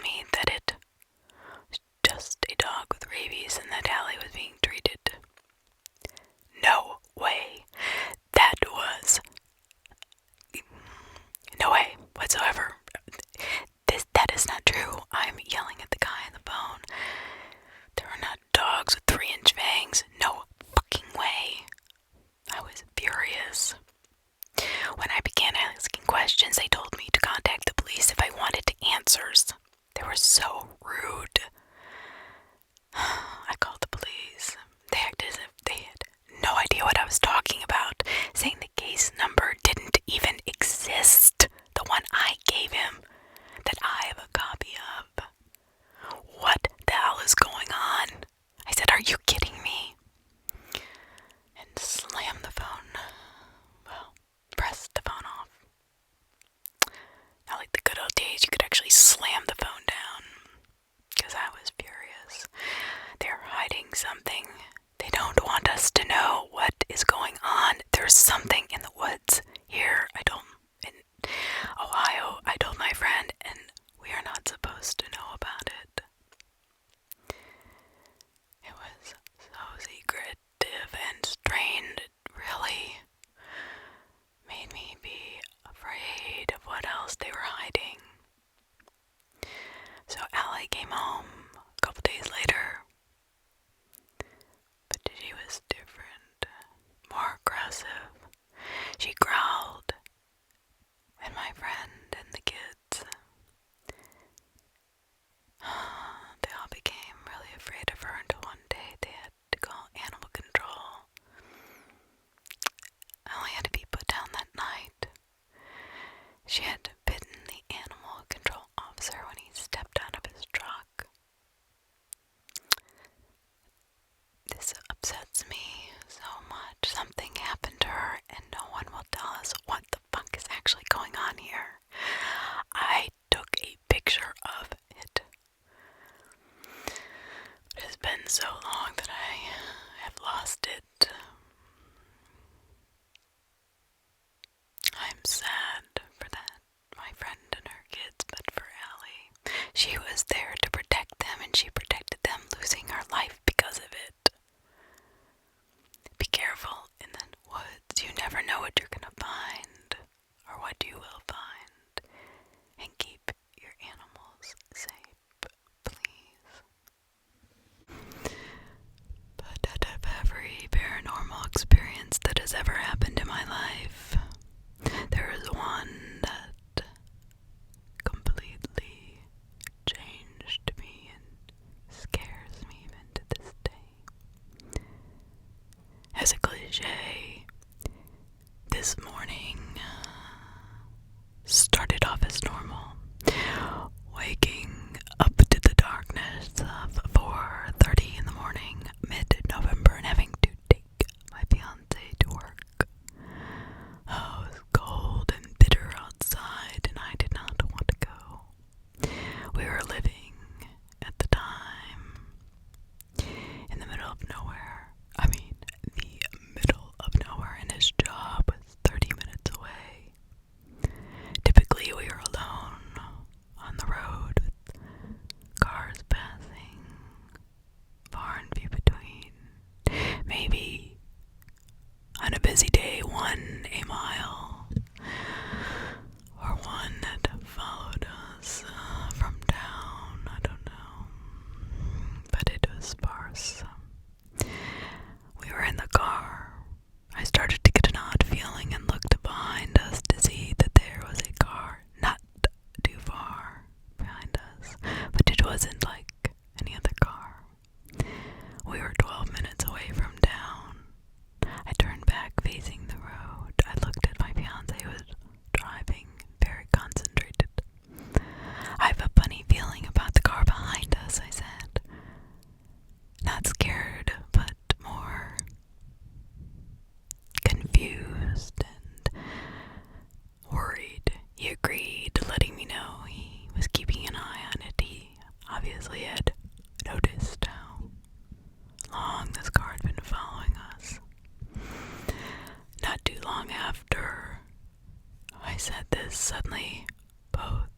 told me that it was just a dog with rabies and that Allie was being treated. No way. That was no way whatsoever. That is not true. I'm yelling at the guy on the phone. There are not dogs with 3-inch fangs. No fucking way. I was furious. When I began asking questions, they told me to contact the police if I wanted answers. They were so rude. I called the police. They acted as if they had no idea what I was talking about, saying the case number didn't even exist. The one I gave him, that I have a copy of. What the hell is going on? I said, are you kidding me? And slammed the phone. Well, pressed the phone off. Not like the good old days, you could actually slam the phone down. Because I was furious. They're hiding something. They don't want us to know what is going on. There's something in the woods here. In Ohio, I told my friend, and we are not supposed to know about it. It was so secretive and strange. It really made me be afraid of what else they were hiding. So Allie came home a couple days later, but she was different, more aggressive. She growled at my friend and the kids. They all became really afraid of her until one day they had to call animal control. Allie had to be put down that night. She had bitten the animal control officer when he stepped out of his truck. This upsets me so much. Something happened to her and no one will tell us what the fuck is actually going on here. I took a picture of it. It has been so long that I have lost it. I'm sad for that, my friend and her kids, but for Allie, she was there to protect them and she protected them losing her life because of it. Be careful in the woods. You never know what you're gonna find or what you will find. And keep your animals safe, please. But out of every paranormal experience that has ever happened in my life, there is one that completely changed me and scares me even to this day. As a cliche, this morning started off as normal, waking up to the darkness of 4:30 in the morning, mid-November, and having to take my fiancé to work. Oh, it was cold and bitter outside, and I did not want to go. We were living, at the time, in the middle of nowhere. I mean, the middle of nowhere, and his job was 30 minutes away. Typically, we were alone on the road with cars passing, far and few between. Maybe on a busy day, 1 a mile, or one that followed us from town. I don't know, but it was sparse. We were in the car. I started to get an odd feeling and looked behind us to see that there was a car not too far behind us, but it wasn't like any other car. We were 12 minutes away from town. I turned back facing the road. I looked at my fiancé who was driving, very concentrated. I have a funny feeling about the car behind us, I said. Not scared, but more confused and worried. He agreed, letting me know he was keeping an eye on it. He obviously had noticed how long this car had been following us. Not too long after I said this, suddenly both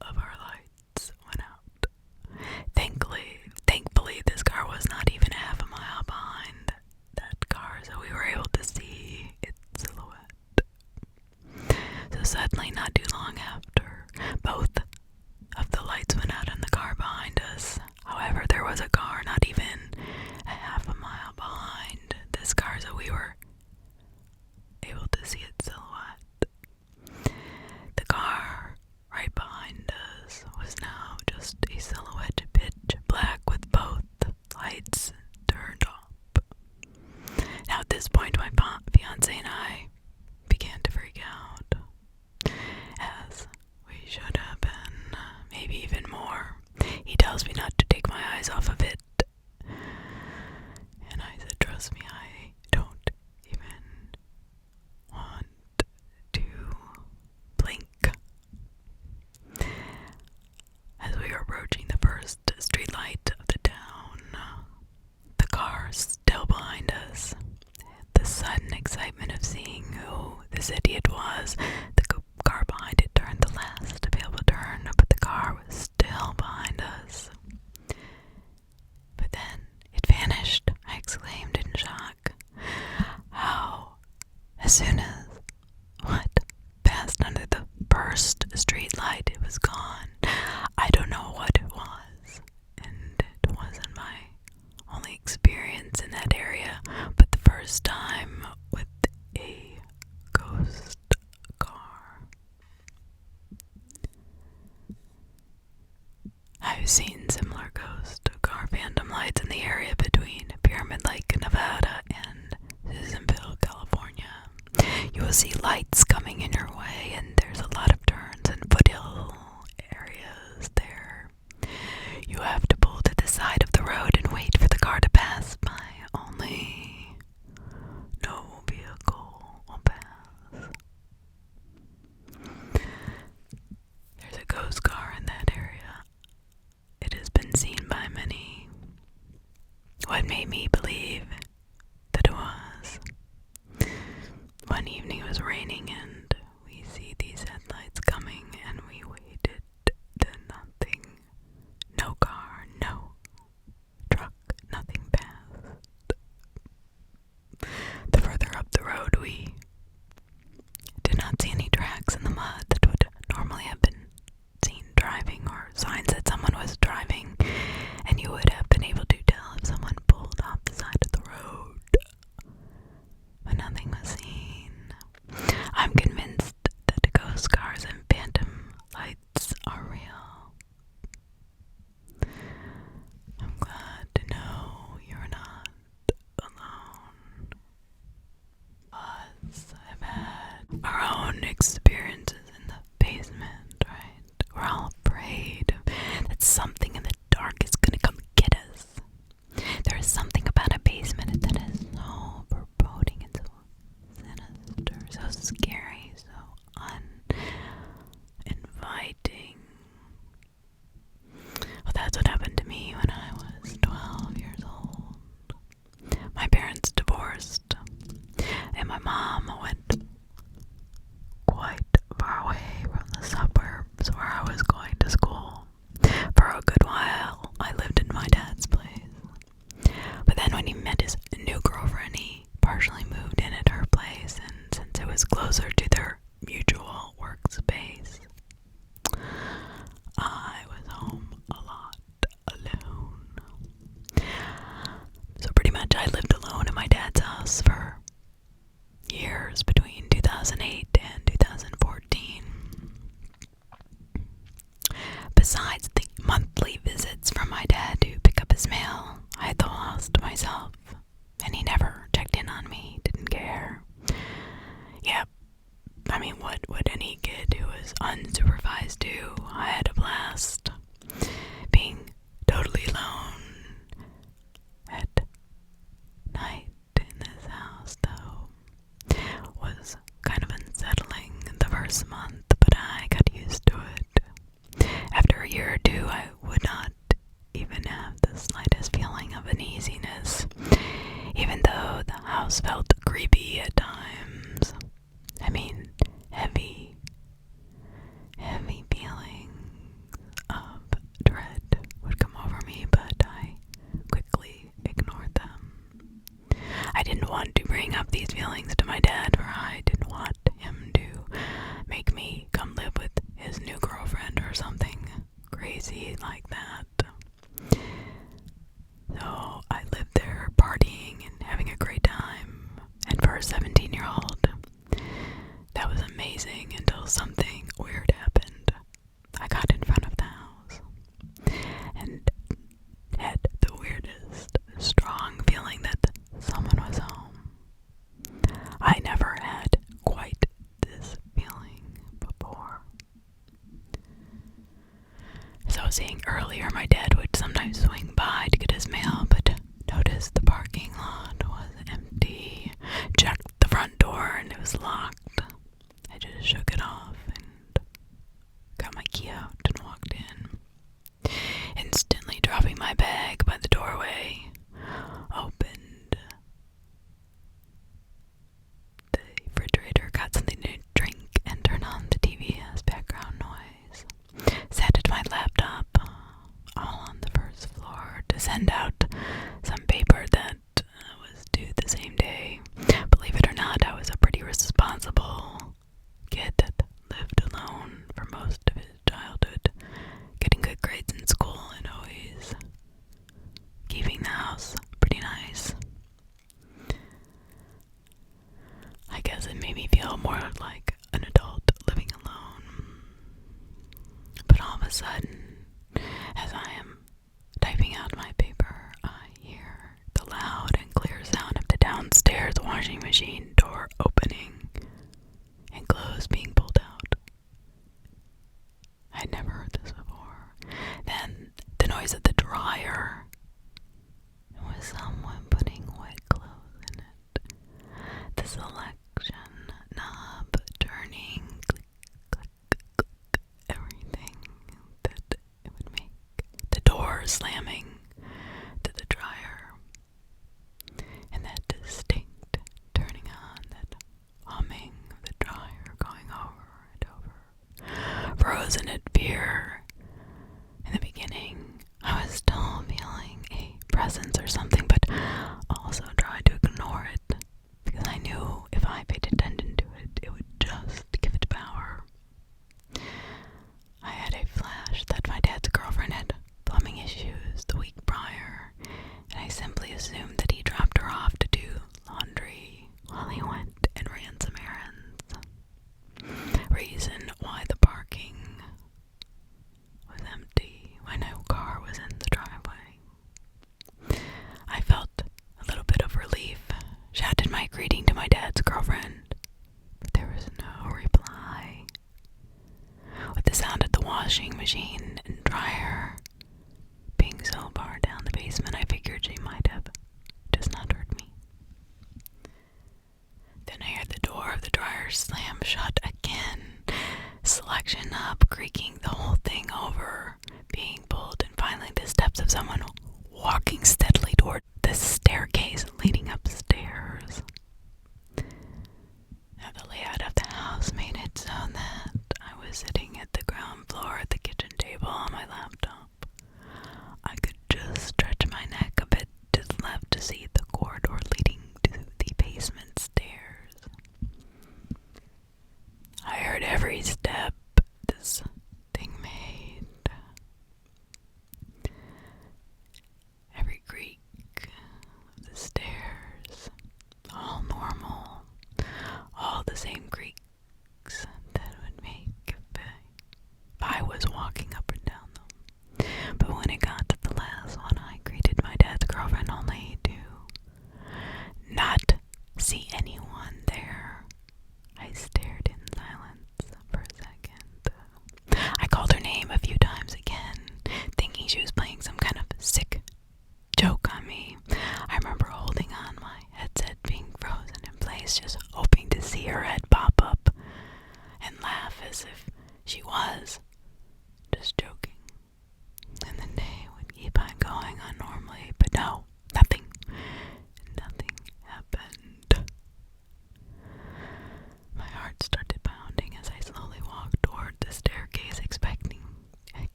of our lights went I've seen similar ghost car phantom lights in the area between Pyramid Lake, Nevada and Susanville, California. You will see lights coming in your way, and there's a lot of turns and foothill areas there. You have to pull to the side of the road and wait for the car to pass by. Only no vehicle will pass. There's a ghost car in that area. It has been seen by many. What made me believe that it was, one evening it was raining and we see these headlights coming and we waited, then nothing, no car, no truck, nothing passed. The further up the road we did not see any tracks in the mud that would normally have been seen driving, or signs that someone was driving, and you would have been able to tell if someone pulled off the side of the road. But nothing was seen. I'm convinced that the ghost cars and phantom lights are real. I'm glad to know you're not alone. Us have had our own experiences in the basement, right? We're all afraid that something in the dark is gonna come get us. There is something about a basement that is so foreboding and so sinister, so scary, so uninviting. Well, that's what happened to me when I was 12 years old. My parents divorced, and my mom went quite far away from the suburbs where I was going to school. For a good while, I lived in my dad's place. But then when he met his new girlfriend, he partially moved in at her place, and since it was closer to their mutual workspace, I was home a lot alone. So pretty much I lived alone in my dad's house for years between 2008 and 2014. Besides the monthly visits from my dad to pick up his mail, I had the house to myself, and he never checked in on me, didn't care. Yeah, I mean, what would any kid who was unsupervised do? I had a blast. Being totally alone at night in this house, though, was kind of unsettling the first month, but I got used to it. After a year or two, I would not even have the slightest feeling of uneasiness, even though the house felt creepy at times. I mean, heavy feelings of dread would come over me, but I quickly ignored them. I didn't want to bring up these feelings to my dad, for I didn't want him to make me come live with his new girlfriend or something crazy like that. So I lived there partying and having a great time, and for a 17-year-old, that was amazing until something weird happened. I got in front of the house and had the weirdest, strong feeling that someone was home. I never had quite this feeling before. As I was saying earlier, my dad would sometimes swing by to get his mail, but noticed the parking lot was empty, checked the front door and it was locked. I just shook it off and got my key out and walked in, instantly dropping my bag by the doorway, opened the refrigerator, got something to drink, and turned on the TV as background noise. Sat at my laptop, all on the first floor, to send out some paper that was due the same day. Believe it or not, I was a pretty responsible kid that lived alone for most of his childhood. noise of the dryer. It was someone putting wet clothes in it. The selection knob turning, click, click, click, everything that it would make. The door slamming to the dryer. And that distinct turning on, that humming of the dryer going over and over. Frozen at fear. In the beginning, I was still feeling a presence or something, but also tried to ignore it, because I knew if I paid attention to it, it would just give it power. I had a flash that my dad's girlfriend had plumbing issues the week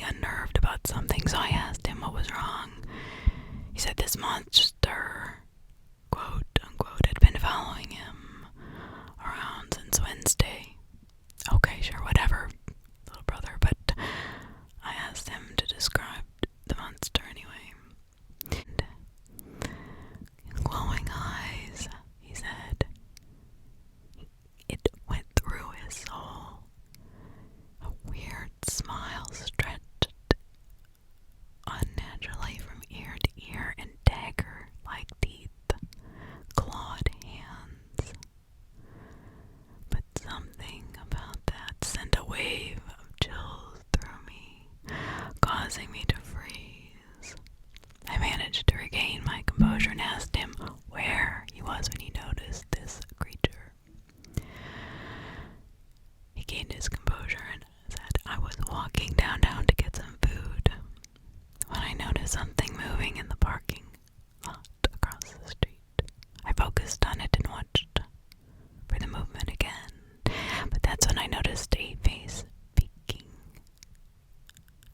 unnerved about something, so I asked him what was wrong. He said this monster, quote unquote, had been following him around since Wednesday. Okay, sure, whatever, little brother, but I asked him to describe the monster anyway. And glowing eyes, he said. It went through his soul. A weird smile stretched unnaturally from ear to ear, and dagger-like teeth clawed hands. But something about that sent a wave of chills through me, causing me to freeze. I managed to regain my composure and asked him where he was when he noticed this creature. He gained his composure and said, I was walking downtown to get some food when I noticed something moving in the parking lot across the street. I focused on it and watched for the movement again, but that's when I noticed a face peeking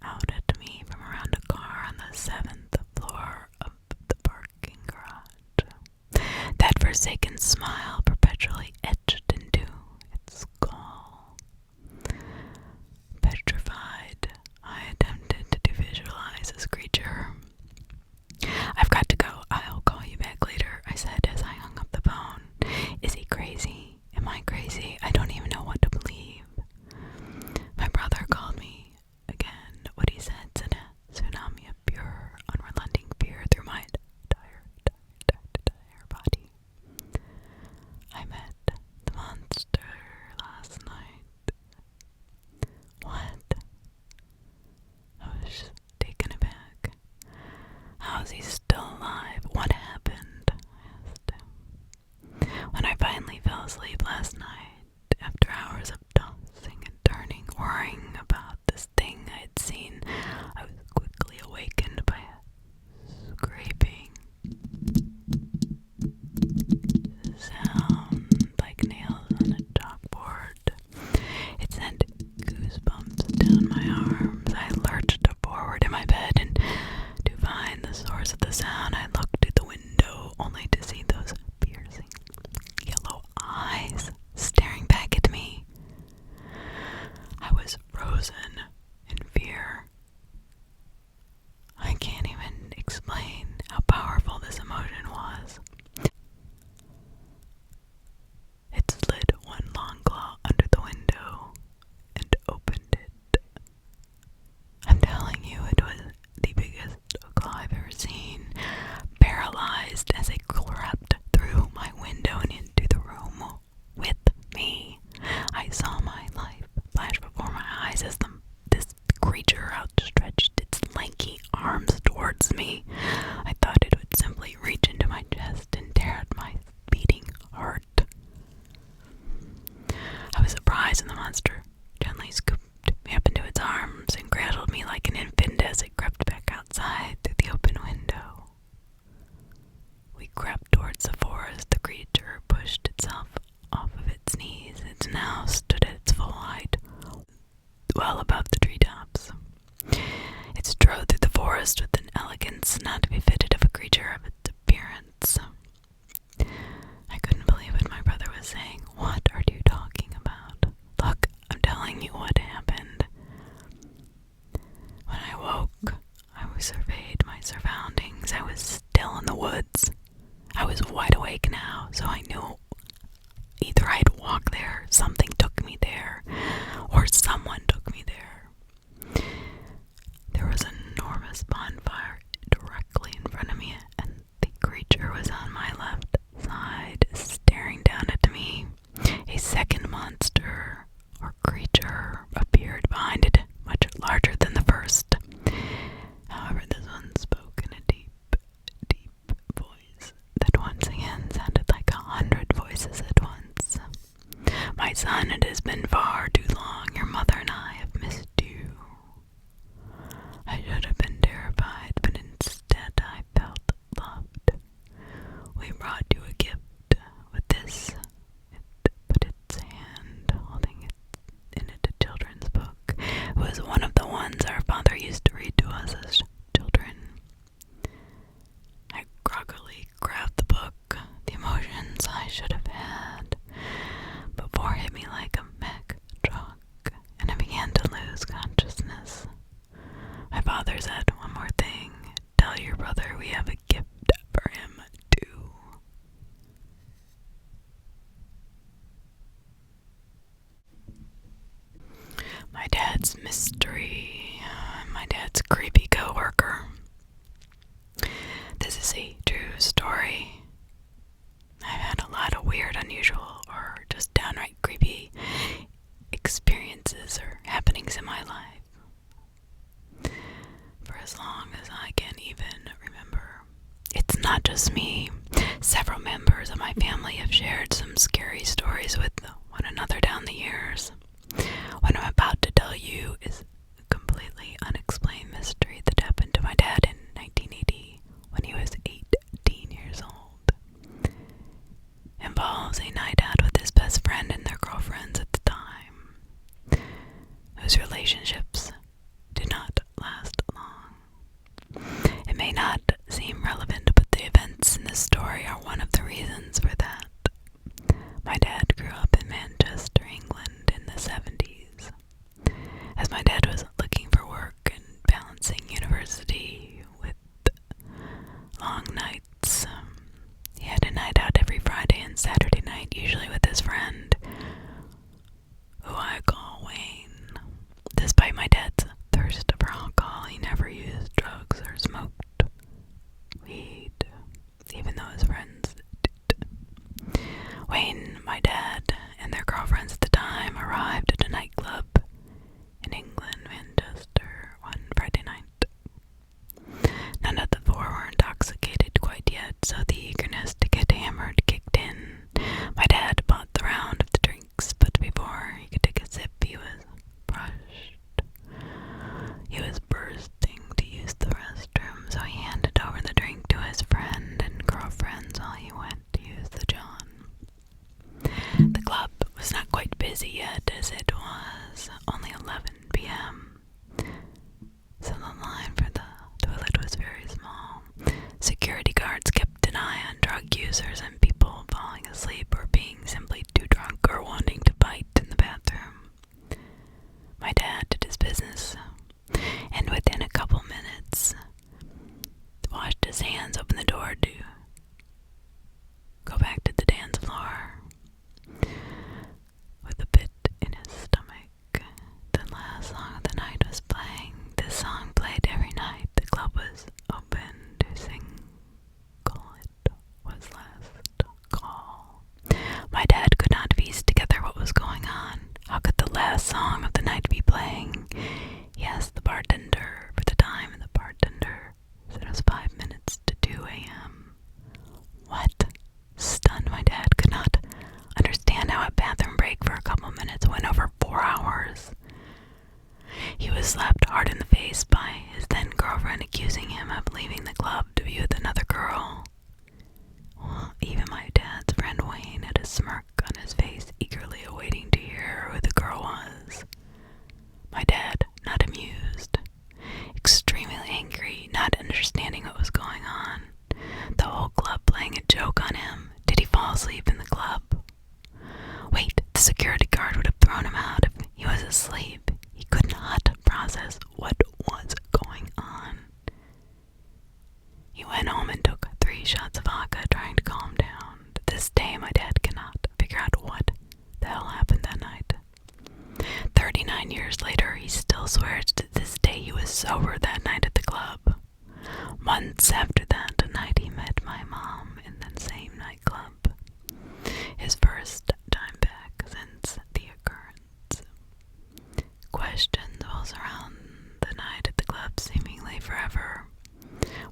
out at me from around a car on the 7th floor of the parking garage. That forsaken smile perpetually etched into its skull. Petrified, I attempted to visualize this creature. I've got to go. I'll call you back later, I said as I hung up the phone. Is he crazy? Am I crazy? I don't even know what to believe. My brother called me again. What he said sent a tsunami of pure, unrelenting fear through my entire body. I met the monster last night. What? I was taken aback. How is he still alive? What happened? I asked him. When I finally fell asleep last night, after hours of tossing and turning, worrying about this thing I had seen, I was quickly awakened by a scraping sound like nails on a chalkboard. It sent goosebumps down my arms. I lurched forward in my bed, and to find the source of the sound, I looked through the window only to see those piercing yellow eyes staring back at me. I was frozen in fear. I can't even explain how powerful this emotion was. It slid one long claw under the window and opened it. I'm telling you, it was the biggest claw I've ever seen, paralyzed as it crept through my window and into the room with me. I saw my life flash before my eyes as this creature outstretched its lanky arms towards me. I thought it would simply reach into my chest and tear at my beating heart. I was surprised when the monster gently scooped me up into its arms and cradled me like an infant as it crept back outside through the open window. We crept towards the forest. The creature pushed itself off of its knees. It now stood at its full height, well above the treetops. It strode through the forest with an elegance not to be fitted of a creature of its appearance. I couldn't believe what my brother was saying. What are you talking about? Look, I'm telling you what happened. When I woke, I surveyed my surroundings. I was still in the woods. I was wide awake now, so I knew either I'd walked there, something took me there, or someone took me there. There was an enormous bonfire directly in front of me, and the creature was on my left side, staring down at me. A second monster, or creature, appeared behind it, much larger than the first. However, this one spoke in a deep, deep we have a gift for him too. My dad's mystery, my dad's creepy coworker. This is a true story. I've had a lot of weird, unusual, or just downright creepy experiences or happenings in my life. For as long as I can even remember. It's not just me. Several members of my family have shared some scary stories with one another down the years. What I'm about to tell you is a completely unexplained mystery that happened to my dad in 1980 when he was 18 years old. Involves a night out with his best friend and their girlfriends at the time, whose relationships did not last long. It may not seem relevant, but the events in this story are one of the reasons for that. My dad grew up in Manchester, England in the 70s. As my dad was looking for work and balancing university with long nights, he had a night out every Friday and Saturday night, usually with his friend, who I call Wayne. Despite my dad's thirst for alcohol, he never used drugs or smoked weed, even though his friends did. Wayne, my dad, and their girlfriends at the time arrived at a nightclub in England, Manchester, one Friday night. None of the four were intoxicated quite yet, so the eagerness to get hammered kicked in. My dad bought the round of the drinks, but before he could take a sip, he was brushed. He was bursting to use the restroom, so he handed over the drink to his friend and girlfriends while he went to use the john. The club was not quite busy yet, as it was only 11 p.m., so the line for the toilet was very small. Security guards kept an eye on drug users and people falling asleep or being simply too drunk or wanting to bite in the bathroom. My dad did his business, and within a couple minutes, washed his hands, opened the door to go back to the dance floor with a bit in his stomach. The last song of the night was playing. This song played every night. The club was open to sing. It was last call. My dad could not piece together what was going on. How could the last song of the night be playing? He asked the bartender for the time, and the bartender said it was 5 minutes to 2 a.m. What? Stunned, my dad could not understand how a bathroom break for a couple minutes went over 4 hours. He was slapped hard in the face by his then-girlfriend, accusing him of leaving the club to be with another girl. Well, even my dad's friend Wayne had a smirk on his face, eagerly awaiting to hear who the girl was. My dad, not amused, extremely angry, not understanding what was going on. The whole club playing a joke on him. Did he fall asleep in the club? Wait, the security guard would have thrown him out if he was asleep. He could not process what was going on. He went home and took 3 shots of vodka, trying to calm down. To this day, my dad cannot figure out what the hell happened that night. 39 years later, he still swears to this day he was sober that night at the club. Months after that night, he met my mom in that same nightclub. His first time back since the occurrence. Questions will surround the night at the club seemingly forever.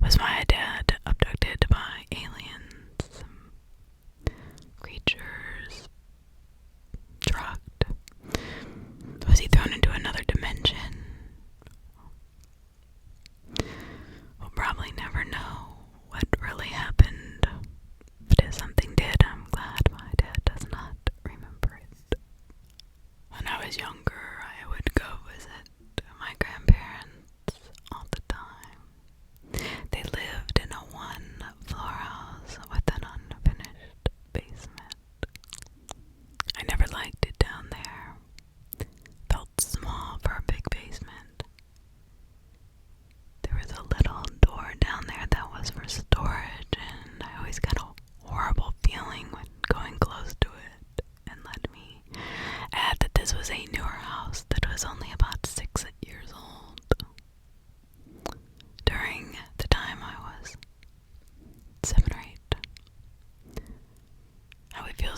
Was my dad abducted by aliens? Creatures? Drugged? Was he thrown into another dimension? We'll probably never know what really happened. But if something did, I'm glad my dad does not remember it. When I was younger, I would go visit my grandparents all the time.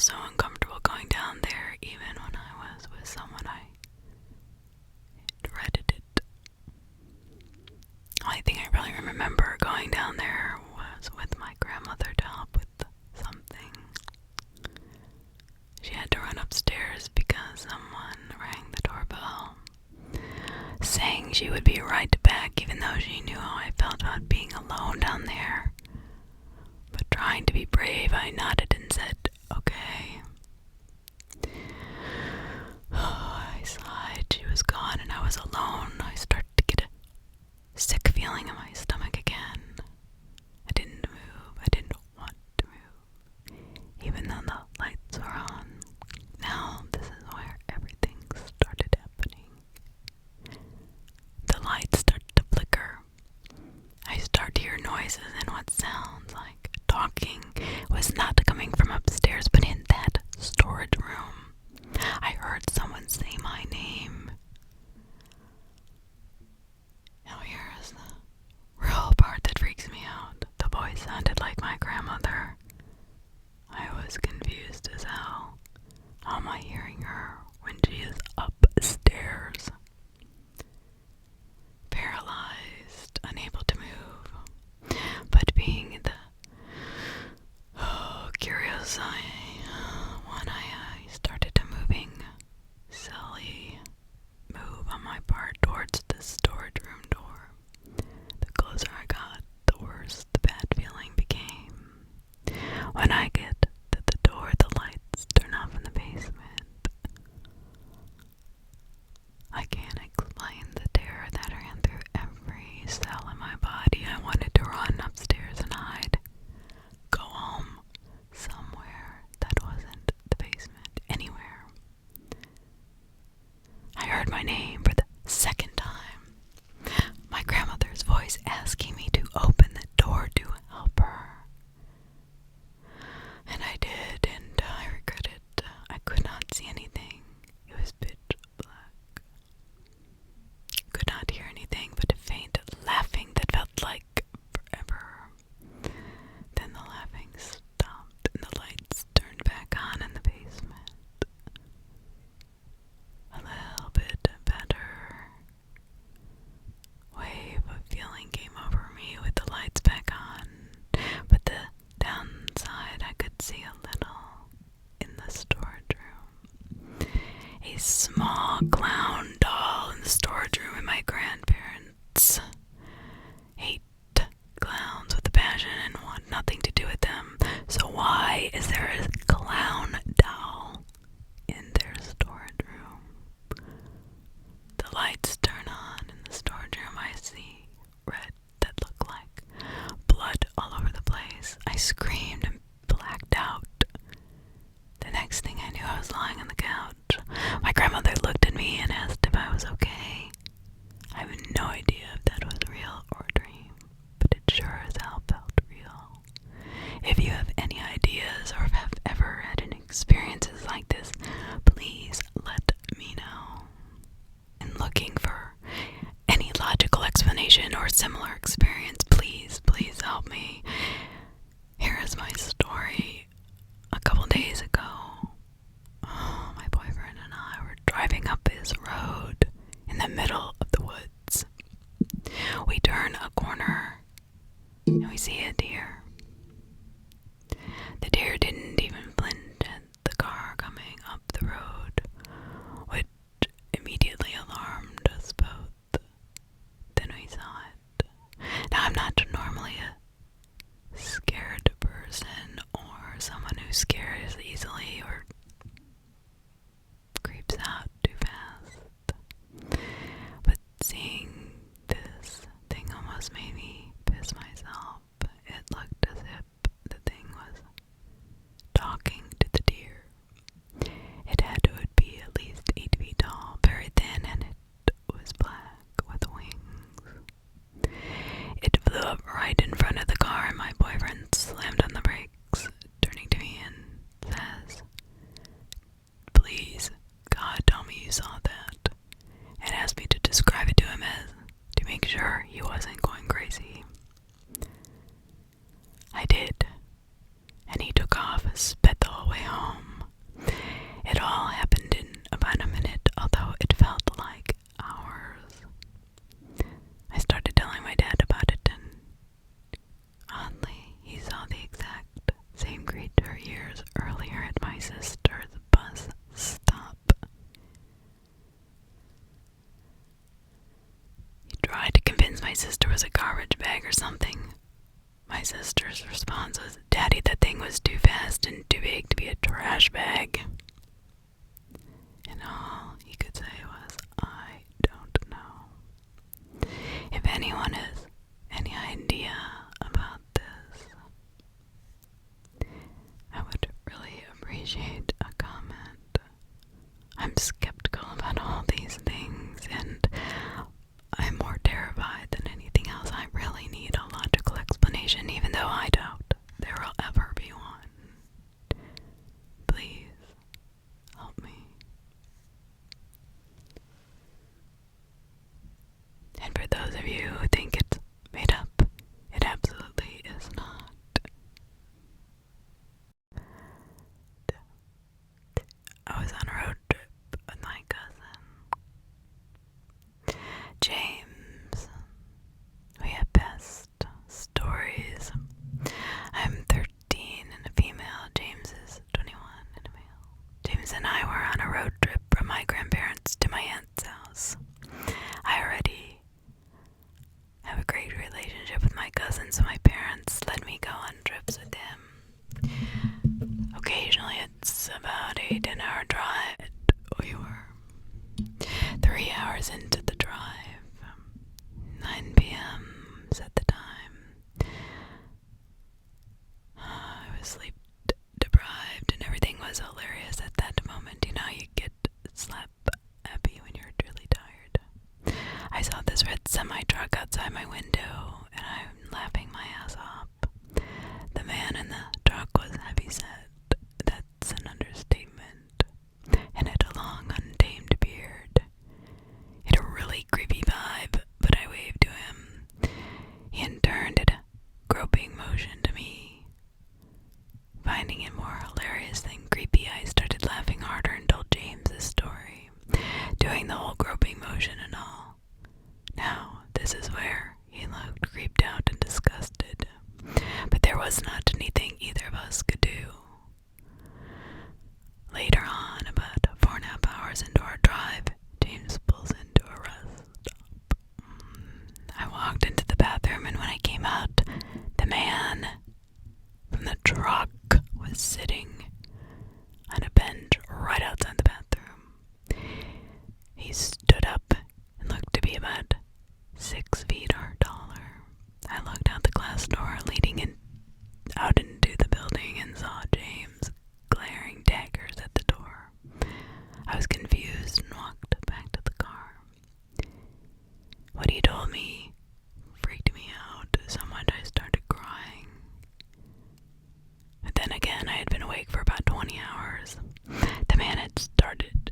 so uncomfortable going down there, even when I was with someone I dreaded it. The only thing I really remember going down there was with my grandmother to help with something. She had to run upstairs because someone rang the doorbell, saying she would be right back, even though she knew how I felt about being alone down there. But trying to be brave, I nodded and said, okay. I sighed. She was gone and I was alone. I started to get a sick feeling in my stomach again. I didn't move. I didn't want to move, even though the lights were on. Now, this is where everything started happening. The lights started to flicker. I start to hear noises, and what sounds like talking was not coming from upstairs, but in that storage room. I heard someone say my name. Now here's the real part that freaks me out. The voice sounded like my grandmother. I was confused as hell. How am I hearing her when she is upstairs? Paralyzed, unable to move, but being the curious I started a silly move on my part towards the storage room door. The closer I got, the worse the bad feeling became. When I get to the door, the lights turn off in the basement. I can't explain the terror that ran through every cell in my body. I wanted to run upstairs and hide. Go home. Somewhere that wasn't the basement. Anywhere. I heard my name for the second time. My grandmother's voice asking me to open the door to help her. And I did, and I regretted. I could not see anything. It was pitch black. Could not hear anything but a faint laughing that felt like forever. Then the laughing stopped and the lights turned back on in the basement. A little bit better. Wave of feeling came over me with the lights back on, but the downside I could see a little in the storage room. A small clown doll in the storage room with my grandparents. 8 clowns with a passion and want nothing to do with them. So why is there a clown doll in their storage room? The lights turn on in the storage room. I see red that looked like blood all over the place. I screamed and blacked out. The next thing I knew, I was lying on the couch. My grandmother looked at me and asked if I was okay. I have no idea if that was real or a dream, but it sure as hell felt real. If you have any ideas or have ever had any experiences like this, please let me know. And looking for any logical explanation or similar experience, please help me. Here is my story. A couple days ago, my boyfriend and I were driving up this road in the middle of the woods. We turn a corner and we see a deer. The deer didn't even flinch at the car coming up the road, which immediately alarmed us both. Then we saw it. Now, I'm not normally a scared person or someone who scares easily or creeps out too fast. But seeing this thing almost made me piss myself. It looked as if the thing was talking to the deer. It had to be at least 8 feet tall, very thin, and it was black with wings. It flew up right in front of the car, and my boyfriend slammed on the brakes, turning to me and says, "Please, God, tell me you saw that," and asked me to describe it to him to make sure he wasn't going crazy. I did, and he took off, sped the whole way home. my sister was a garbage bag or something. My sister's response was, "Daddy, that thing was too fast and too big to be a trash bag." And all he could say was, "I don't know." If anyone has any idea about this, I would really appreciate a comment. I'm skeptical about all these things, and I'm more terrified than anything else. I really need a logical explanation, even though I doubt there will ever be one. Please, help me. And for those of you who think it's made up, it absolutely is not. I was on a road trip with my cousin, James. We have best stories. I'm 13 and a female. James is 21 and a male. James and I were on a road trip from my grandparents to my aunt's house. I already have a great relationship with my cousin, so my parents let me go on trips with him. Occasionally it's about a 10-hour drive. We were 3 hours into the drive. 9 p.m. at the time. I was sleep deprived and everything was hilarious at that moment. You know, you get slap happy when you're really tired. I saw this red semi-truck outside my window and I'm laughing my ass off. The man in the truck was heavy-set. That's an understatement. And had a long, untamed beard. He had a really creepy vibe, but I waved to him. He in turn did a groping motion to me. Finding it more hilarious than creepy, I started laughing harder and told James this story, doing the whole groping motion and all. Now, this is where he looked creeped out and disgusted, but there was not anything either of us could do. Later on, about 4.5 hours into our drive, James pulls into a rest stop. I walked into the bathroom, and when I came out, the man from the truck was sitting on a bench right outside the bathroom. He stood up and looked to be about 6 feet or taller. I looked out the glass door leading out into the building and saw James glaring daggers at the door. I was confused and walked back to the car. What he told me freaked me out so much I started crying. But then again, I had been awake for about 20 hours. The man had started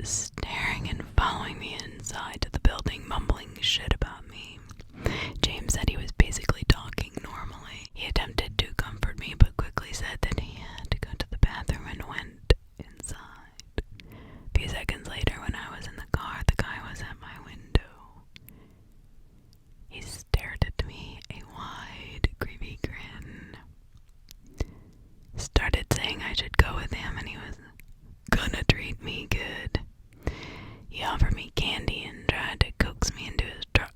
staring and following me inside to the building, mumbling shit about me. James said he was basically talking normally. He attempted to comfort me, but quickly said that he had to go to the bathroom and went inside. A few seconds later, when I was in the car, the guy was at my window. He stared at me, a wide, creepy grin. Started saying I should go with him and he was gonna treat me good. He offered me candy and tried to coax me into his truck.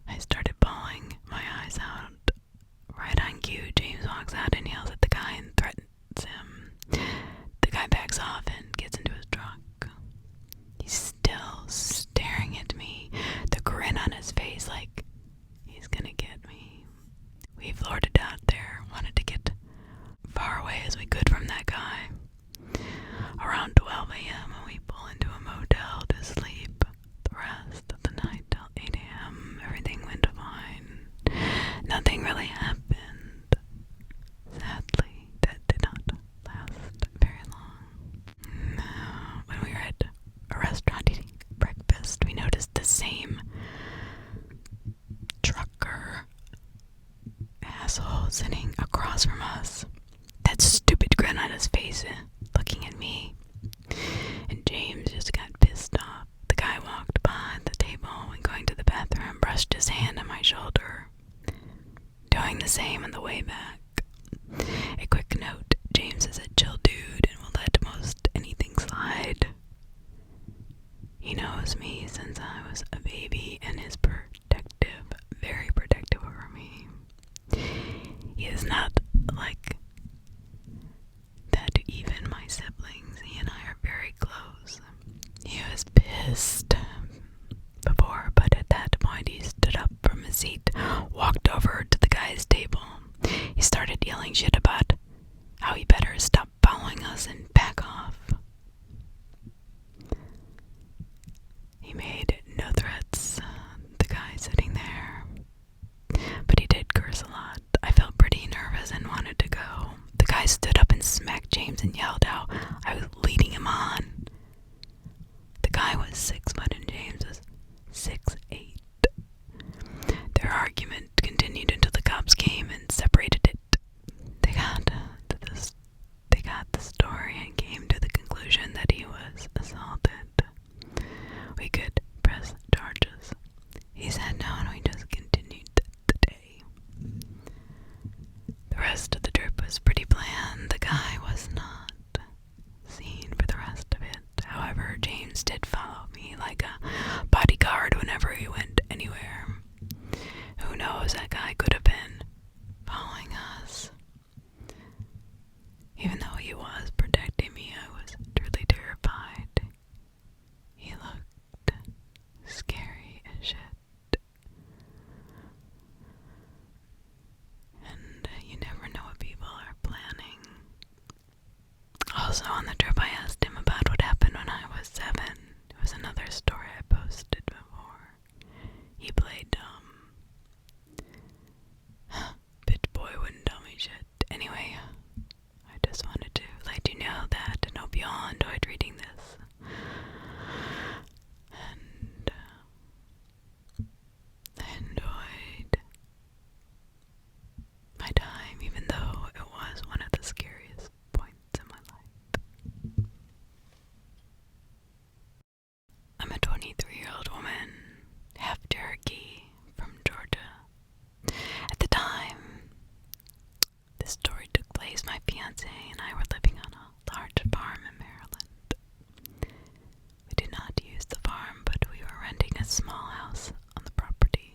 I started bawling my eyes out. Right on cue, James walks out and yells at the guy and threatens him. The guy backs off and gets into his truck. He's still staring at me, the grin on his face like he's gonna get me. We floored it out there, wanted to get far away as we could from that guy. Around 12 a.m. we pull into a motel to sleep. The rest of the night till 8 a.m. everything went fine. Nothing really happened. Sadly, that did not last very long. Now, when we were at a restaurant eating breakfast, we noticed the same trucker asshole sitting across from us. That stupid grin on his face, looking at me. And James just got pissed off. The guy walked by the table and going to the bathroom, brushed his hand on my shoulder, doing the same on the way back. A quick note, James is a chill dude and will let most anything slide. He knows me since I was a baby, and his He said no, and we just continued the day. The rest of the trip was pretty bland. The guy was not seen for the rest of it. However, James did follow me like a bodyguard whenever he went anywhere. Who knows, that guy could have been following us. Even though he was protecting me, I was truly terrified. He looked scary as shit. And you never know what people are planning. Also on the trip I asked him about what happened when I was 7. It was another story I posted before. He played dumb. Bitch boy wouldn't tell me shit. Anyway, I just wanted to let you know that, and hope you all enjoyed reading this. And I enjoyed my time, even though it was one of the scariest points in my life. I'm a 23-year-old woman, half Cherokee, from Georgia. At the time this story took place, my fiance and I were living on a large farm in Maryland. We did not use the farm, but we were renting a small house on the property.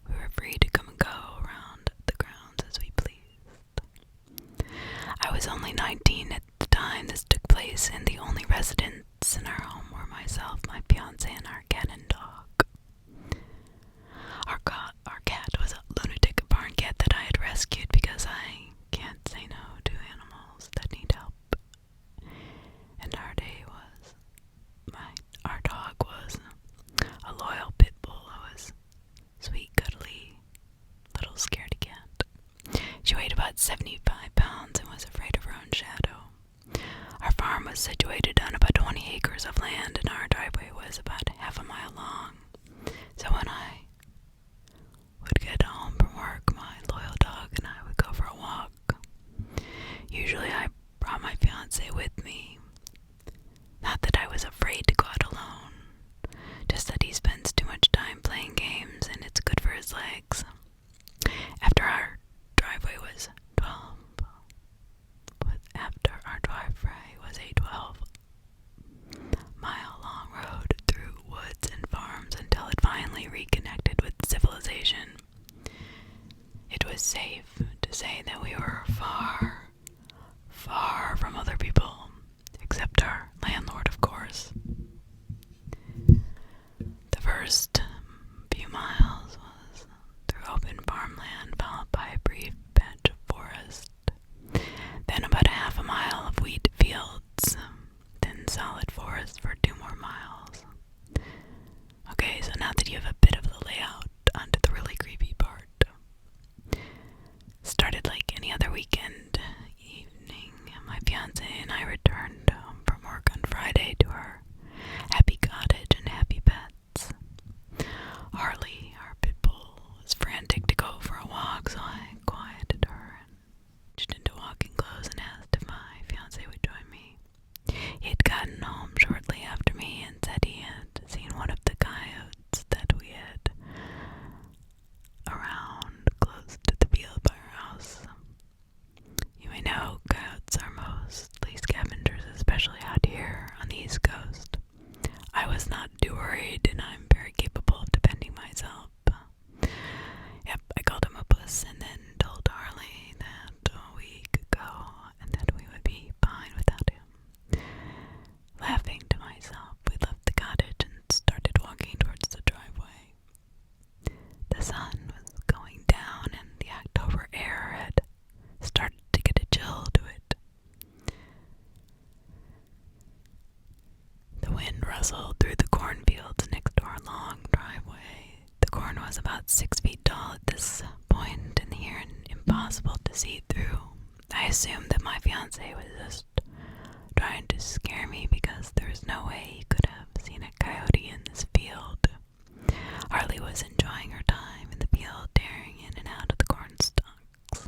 We were free to come and go around the grounds as we pleased. I was only 19 at the time this took place, and the only residents in our home were myself, my fiance, and our cat and dog. Our cat was a lunatic barn cat that I had rescued because I can't say no to animals that need help. And our dog was a loyal pit bull who was sweet, cuddly, little scaredy cat. She weighed about 75 pounds and was afraid of her own shadow. Our farm was situated on about 20 acres of land, and our driveway was about half a mile long. So when I would get home from work, my loyal dog and I would go for a walk. Usually I brought my fiance with me. Not that I was afraid to go out alone, just that he spends too much time playing games and it's good for his legs. After our driveway was a 12-mile-long road through woods and farms until it finally reconnected with civilization. It was safe to say that we were far, far from other people, except our landlord, of course. The first few miles was through open farmland, followed by a brief patch of forest, then about half a mile of wheat fields, then solid forest for 2 more miles. Okay, so now that you have a bit of the layout, onto the really creepy part. Started like any other weekend evening. My fiance and I returned home from work on Friday to our happy cottage and happy pets. Harley, our pit bull, was frantic to go for a walk, so I quieted her and changed into walking clothes and asked if my fiance would join me. He had gotten home shortly after me and said he had seen one of the coyotes that we had around close to the field by our house. You may know coyotes are mostly scavengers, especially out here on the East Coast. I was not too worried, and I'm very capable of defending myself. Yep, I called him a puss and then told Harley that we could go and that we would be fine without him. Laughing to myself, we left the cottage and started walking towards the driveway. The sun was going down and the October air had started to get a chill to it. The wind rustled through the cornfields next to our long driveway. The corn was about 6 feet tall at this point in the year and impossible to see through. I assumed that my fiance was just trying to scare me because there was no way he could have seen a coyote in this field. Harley was enjoying her time in the field, tearing in and out of the corn stalks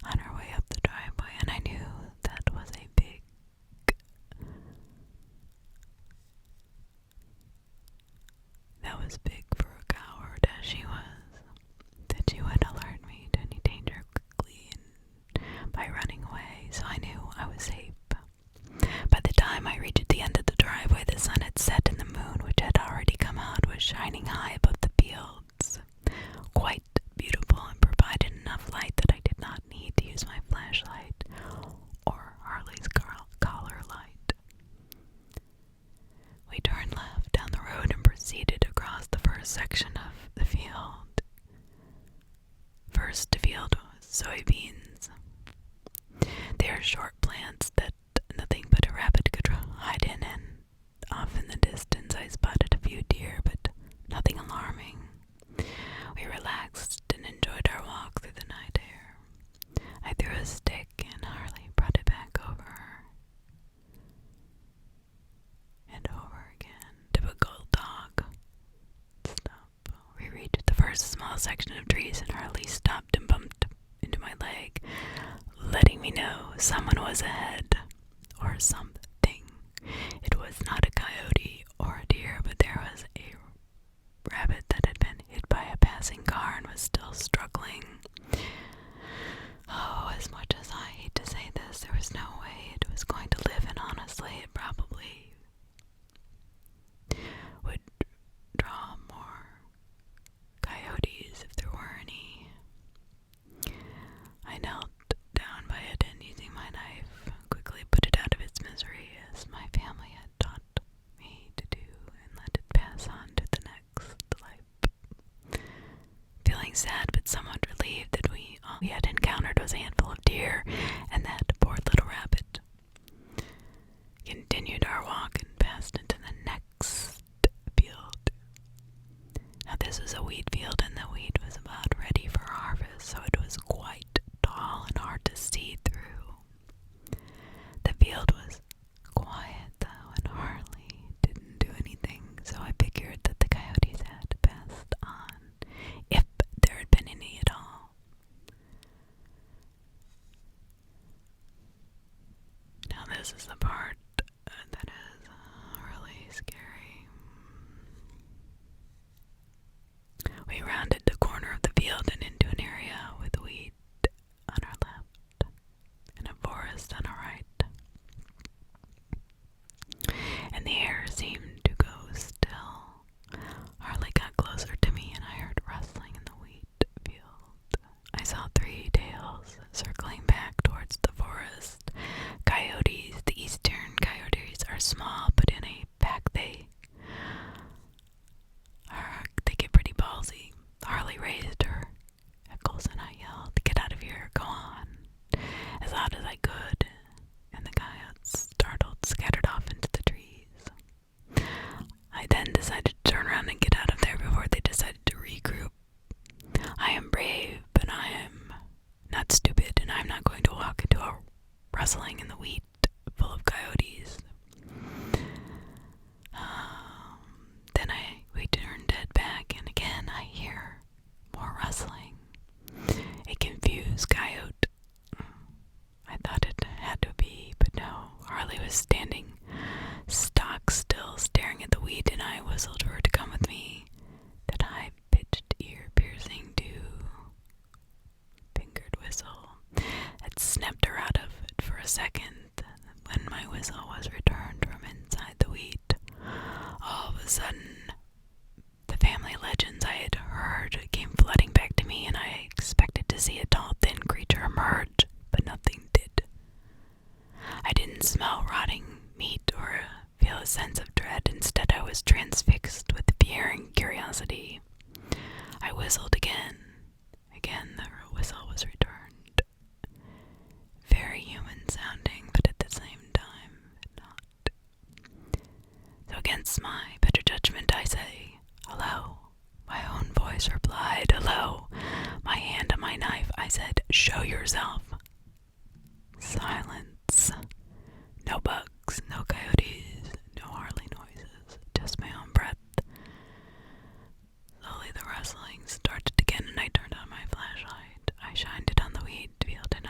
on her way up the driveway, and I knew that was section of the field. First field was soybeans. They are short plants that nothing but a rabbit could hide in, and off in the distance I spotted a few deer, but nothing alarming. We relaxed and enjoyed our walk through the night air. I threw a stick and Harley brought it back over and over again. Typical dog. Stop. We reached the first small section of trees and Harley stopped and bumped into my leg, letting me know someone was ahead, or something. It was not a coyote or a deer, but there was a rabbit that had been hit by a passing car and was still struggling. Oh, as much as I hate to say this, there was no way it was going to live, and honestly, it probably would draw more coyotes if there were any. I knelt down by it and, using my knife, quickly put it out of its misery, as my family had taught me to do, and let it pass on to the next life. Feeling sad but somewhat relieved that all we had encountered was a handful of deer and that poor little rabbit, continued our walk and passed into the next field. Now this was a wheat field, and the wheat was about ready for harvest, so it was quite tall and hard to see through. The field was quiet though, and Harley didn't do anything, so I figured that the coyotes had passed on, if there had been any at all. Now this is the part that is really scary. We rounded the corner of the field and into an area with wheat on our left and a forest on our right. And the air seemed to go still. Harley got closer to me and I heard rustling in the wheat field. I saw three tails circling back towards the forest. Coyotes. The eastern coyotes are small, but in a pack they get pretty ballsy. Harley raised her echoes and I yelled, "Get out of here, go on," as loud as I could, and the coyotes, startled, scattered off into the trees. I then decided to turn around and get out of there before they decided to regroup. I am brave, but I am not stupid, and I'm not going to walk into a rustling in the wheat full of coyotes. Then we turned to head back, and again I hear more rustling. A confused coyote. I thought it had to be, but no. Harley was standing stock still, staring at the wheat, and I whistled for her to come with me. That high-pitched, ear-piercing, two-fingered whistle that snapped her out of it for a second. When my whistle was returned from inside the wheat, all of a sudden, the family legends I had heard came flooding back to me, and I expected to see a tall, thin creature emerge, but nothing did. I didn't smell rotting meat or feel a sense of dread. Instead, I was transfixed with fear and curiosity. I whistled again. Again, the whistle was returned. Very human sounding, but at the same time, not. So against my better judgment, I say, "Hello." My own voice replied, "Hello." My hand on my knife, I said, "Show yourself." Silence. No bugs, no coyotes, no Harley noises, just my own breath. Slowly the rustling started again, and I turned on my flashlight. I shined it on the wheat field, and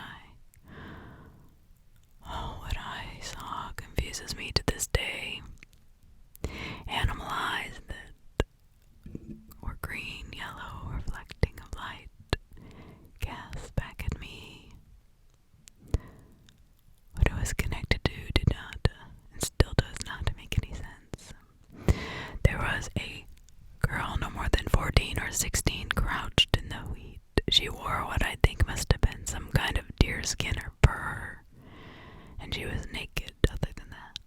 what I saw confuses me to this day. Animal eyes that were green, yellow, reflecting of light, cast back at me. What it was connected to did not, and still does not make any sense. There was a girl no more than 14 or 16 crouched in the wheat. She wore what I think must have been some kind of deerskin or fur, and she was naked other than that.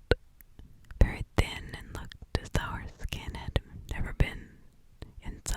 Very thin and looked as though her skin had never been inside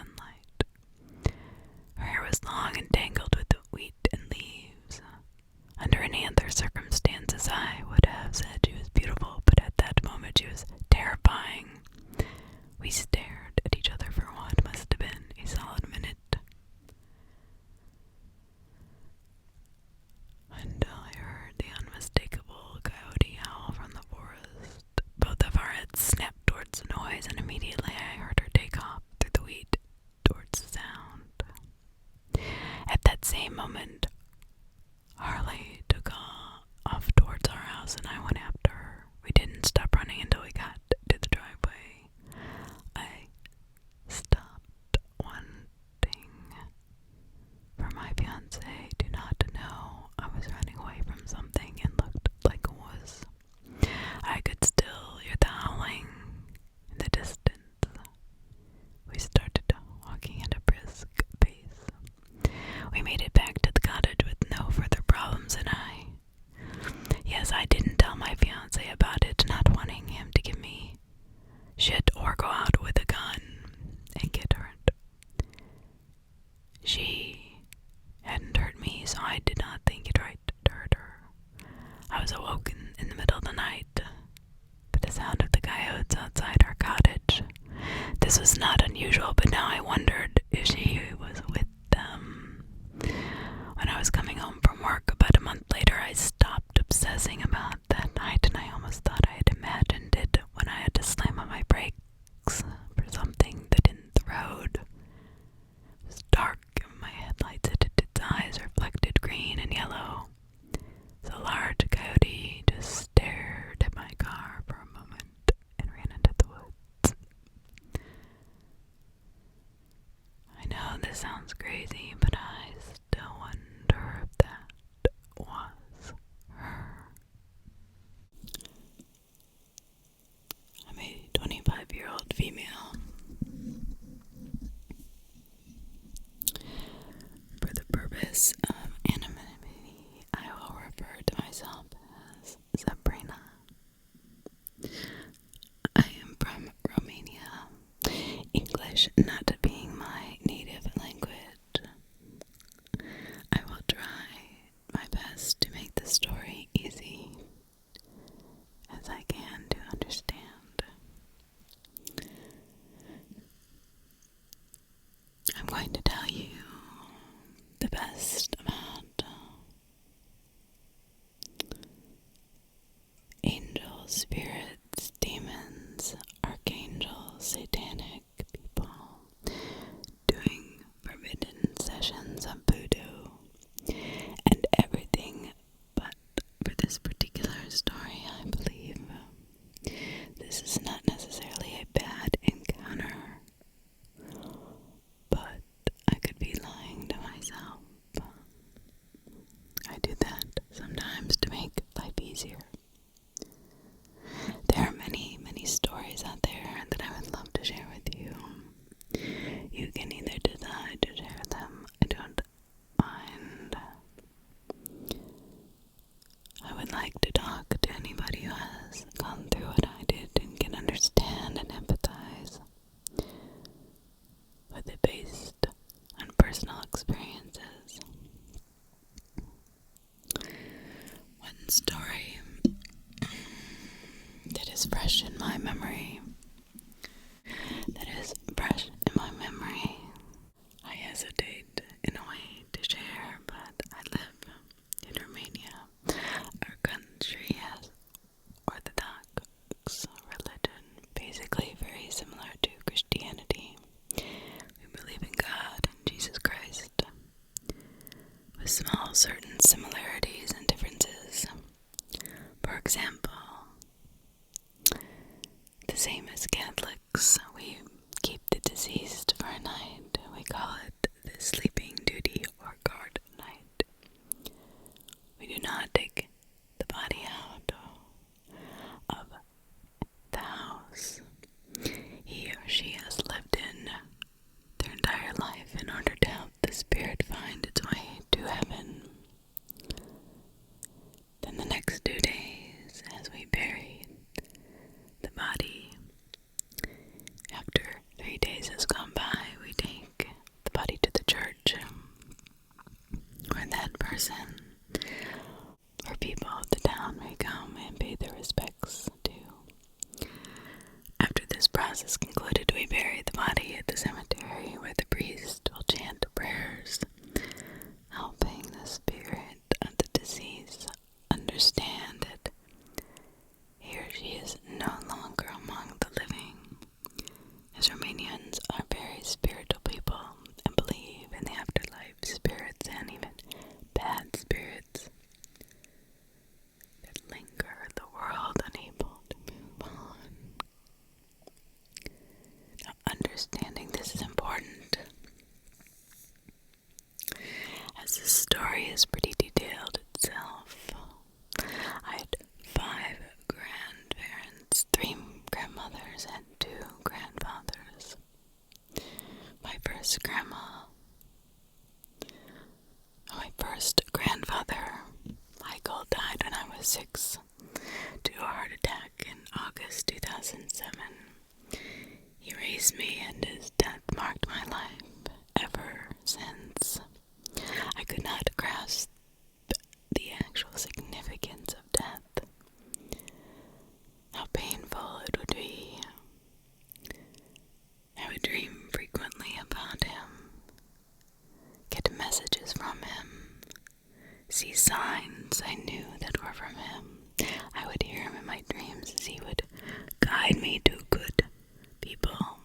this sounds crazy, but I still wonder if that was her. I'm a 25-year-old female. For the purpose of anonymity, I will refer to myself as Sabrina. I am from Romania, English not being my native language. I will try my best to make the story easy as I can to understand. I'm going to tell you the best about angels, spirits, demons, archangels, satanic people doing forbidden sessions of voodoo and everything, but for this particular story, I believe this is not necessarily a bad encounter, but I could be lying to myself. I do that sometimes to make life easier. There are many, many stories out there that I would love to share with you. You can either decide to share them. I don't mind. I would like to talk to anybody who has gone through what I did and can understand and empathize with it based on personal experiences. One story that is fresh in my memory. I hesitate in a way to share, but I live in Romania. Our country has Orthodox religion, basically very similar to Christianity. We believe in God and Jesus Christ, with small certain similarities and differences. For example, the same as Catholics, we keep the deceased for a night. We call it the sleeping duty or guard night. We do not take the body out of the house he or she has lived in their entire life in order to help the spirit find its way to heaven. Then the next 2 days, as we bury the body, after 3 days has gone by, we take the body to the church where that person or people of the town may come and pay their respects to. After this process concluded, we bury the body at the cemetery where the priest will chant prayers, helping the spirit of the deceased understand that he or she is no longer among the living, as Romanians are very spiritual people and believe in the afterlife, spirits, and even bad spirits that linger in the world unable to move on. Now, understanding this is important, as this story is pretty detailed itself. I had 5 grandparents, 3 grandmothers, and 2 grandfathers. My first grandfather, Michael, died when I was 6 due to a heart attack in August 2007. He raised me, and his death marked my life ever since. I could not grasp the actual significance of death, how painful it would be. I would dream frequently about him, get messages from him, see signs I knew that were from him. I would hear him in my dreams as he would guide me to good people.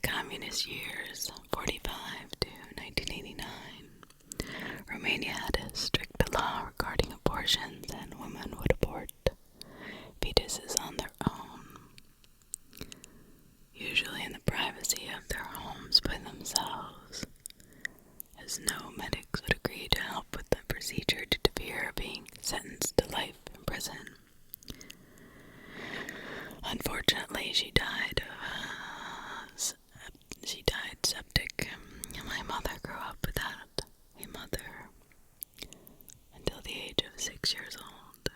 communist years, 45 to 1989, Romania had a strict law regarding abortions, and women would abort fetuses on their own, usually in the privacy of their homes by themselves, as no medics would agree to help with the procedure due to fear of being sentenced to life in prison. Unfortunately, she died septic. My mother grew up without a mother until the age of 6 years old.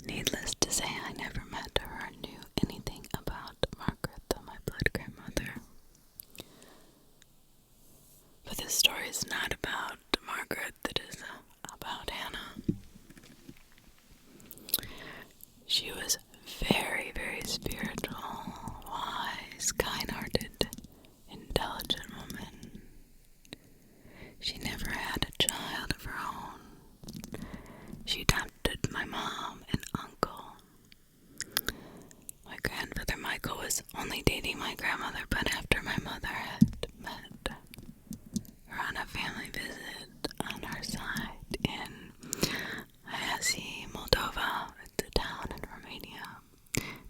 Needless to say, I never met her or knew anything about Margaret, my blood grandmother. But this story is not about Margaret, it is about Hannah. She was very, very spiritual, wise, kind-hearted, intelligent woman. She never had a child of her own. She adopted my mom and uncle. My grandfather Michael was only dating my grandmother, but after my mother had met her on a family visit on her side in Iasi, Moldova, it's a town in Romania,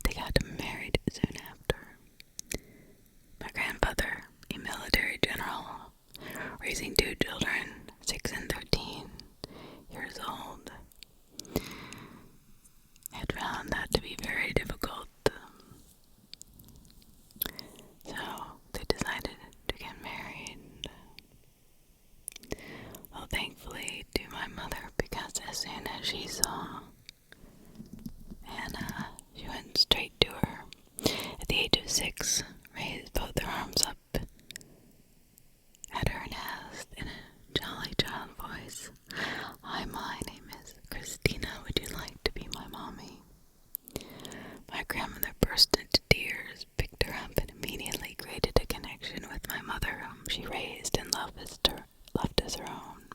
they got married soon after. My grandfather, a military general, raising 2 children, 6 and 13 years old, had found that to be very difficult. So they decided to get married. Well, thankfully to my mother, because as soon as she saw Anna, she went straight to her. At the age of 6, raised both her arms up at her and asked in a jolly child voice, "Hi, my name is Christina. Would you like to be my mommy?" My grandmother burst into tears, picked her up, and immediately created a connection with my mother, whom she raised and loved as her own.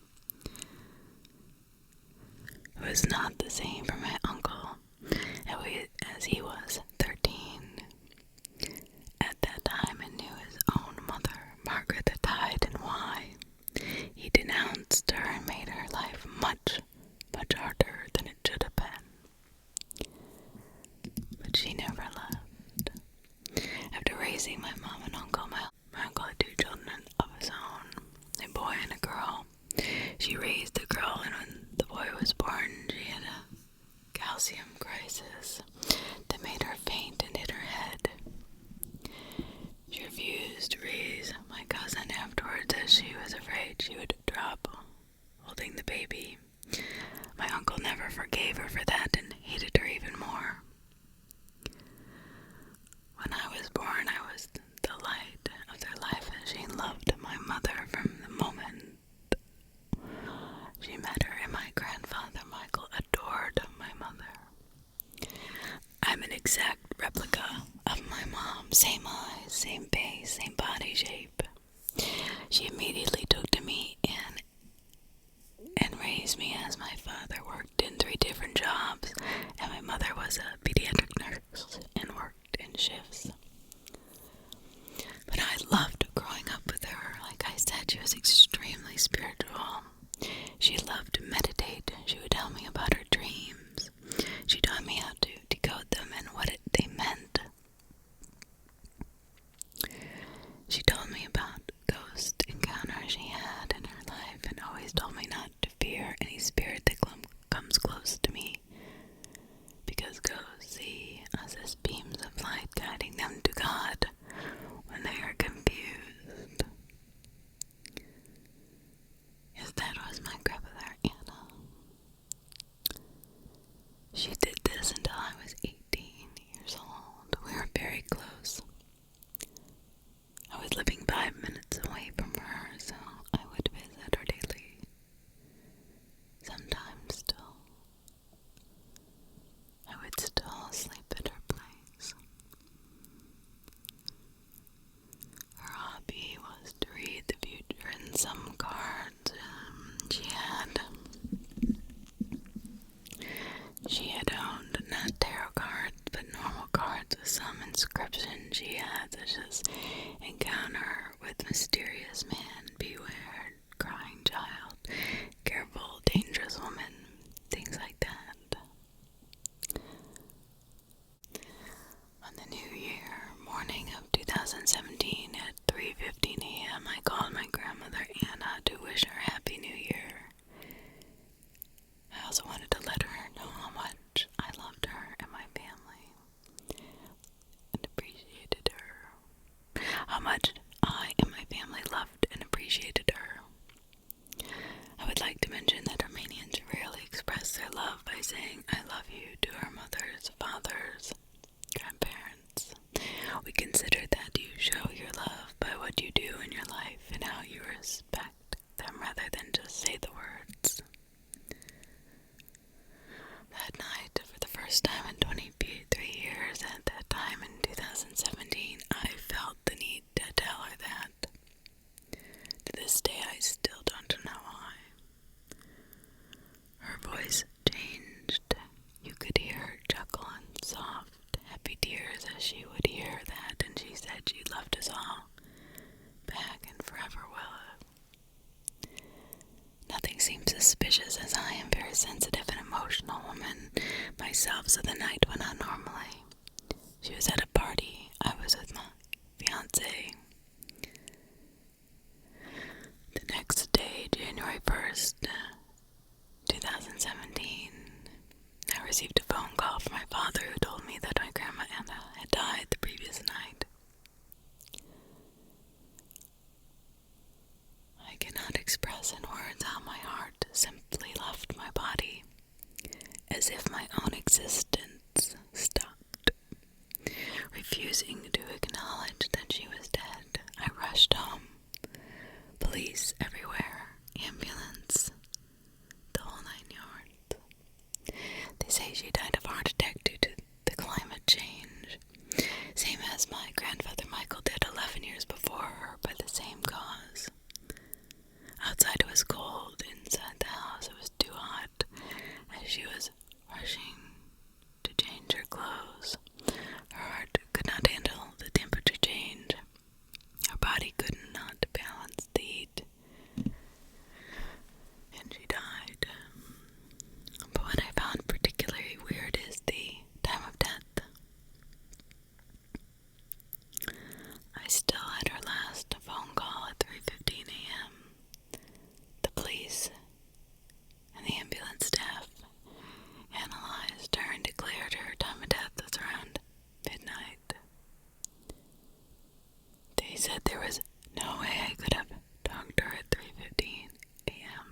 It was not the same for my uncle, as he was 13 at that time and knew his own mother, Margaret, had died, and why. He denounced her and made her life much, much harder than it should have been. But she never left. After raising my mom and uncle, my uncle had 2 children of his own, a boy and a girl. She raised the girl, and when the boy was born, she had a calcium crisis that made her faint and hit her head. She refused to raise my cousin afterwards, as she was afraid she would drop holding the baby. My uncle never forgave her for that and hated her even more. When I was born, I was the light of their life, and she loved my mother from the moment she met her, and my grandfather Michael adored my mother. I'm an exact replica of my mom, same eyes, same face, same body shape. She immediately took to me and raised me, as my father worked in 3 different jobs, and my mother was a pediatric nurse and worked in shifts. But I loved growing up with her. Like I said, she was extremely spiritual. She loved to meditate. She would tell me about her dreams. She taught me how to decode them and what they meant. She told me about ghost encounters she had in her life, and always told me not to fear any spirit that comes close to me, because ghosts see us as beams of light guiding them how much I and my family loved and appreciated her. I would like to mention that Armenians rarely express their love by saying "I love you" to our mothers, fathers, grandparents. We consider that you show your love by what you do in your life and how you respect them rather than just say the words. That night, for the first time in 23 years, at that time in 2017, I felt the need to tell her that. To this day, I still don't know why. Her voice changed. You could hear her chuckle and soft, happy tears as she would hear that, and she said she loved us all, back and forever will. Nothing seemed suspicious, as I am a very sensitive and emotional woman myself, so the night went on normally. She was at a party. I was with my fiancé. The next day, January 1st, 2017, I received a phone call from my father who told me that my grandma Anna had died the previous night. I cannot express in words how my heart simply left my body, as if my own existence stopped. Refusing to acknowledge that she was dead, I rushed home. Police everywhere, ambulance, the whole 9 yards. They say she died of heart attack due to the climate change, same as my grandfather Michael did 11 years before her by the same cause. Outside it was cold, inside the house it was too hot, as she was rushing to change her clothes. Her heart could not handle the temperature change. Her body could not balance the heat, and she died. But what I found particularly weird is the time of death. I still had her last phone call at 3:15 a.m. The police and the ambulance staff analyzed her and declared her time of death was around midnight. They said there was no way I could have talked to her at 3:15 a.m.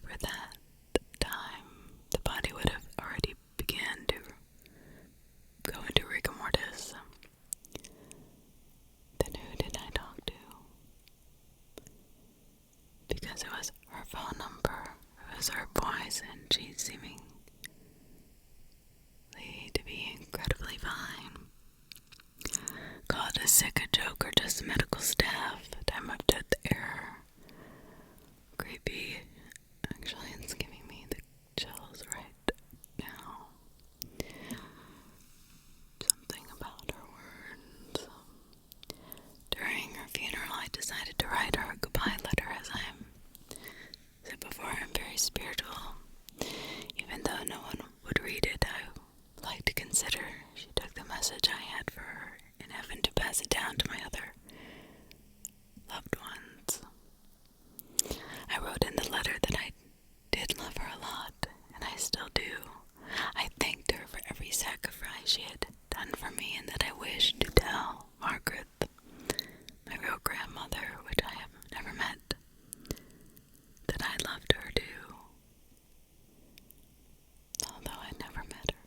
For that time, the body would have already began to go into rigor mortis. Then who did I talk to? Because it was her phone number, it was her voice, and she seemingly to be incredibly fine. Call it a sick, a joke, or just the medical staff. Time of death error. Creepy. Actually, it's giving me the chills right now. Something about her words. During her funeral, I decided to write her a goodbye letter. As I said before, I'm very spiritual. Even though no one would read it, I like to consider she took the message I had for her in heaven to pass it down to my other loved ones. I wrote in the letter that I did love her a lot, and I still do. I thanked her for every sacrifice she had done for me, and that I wished to tell Margaret, my real grandmother, which I have never met, that I loved her too, although I never met her.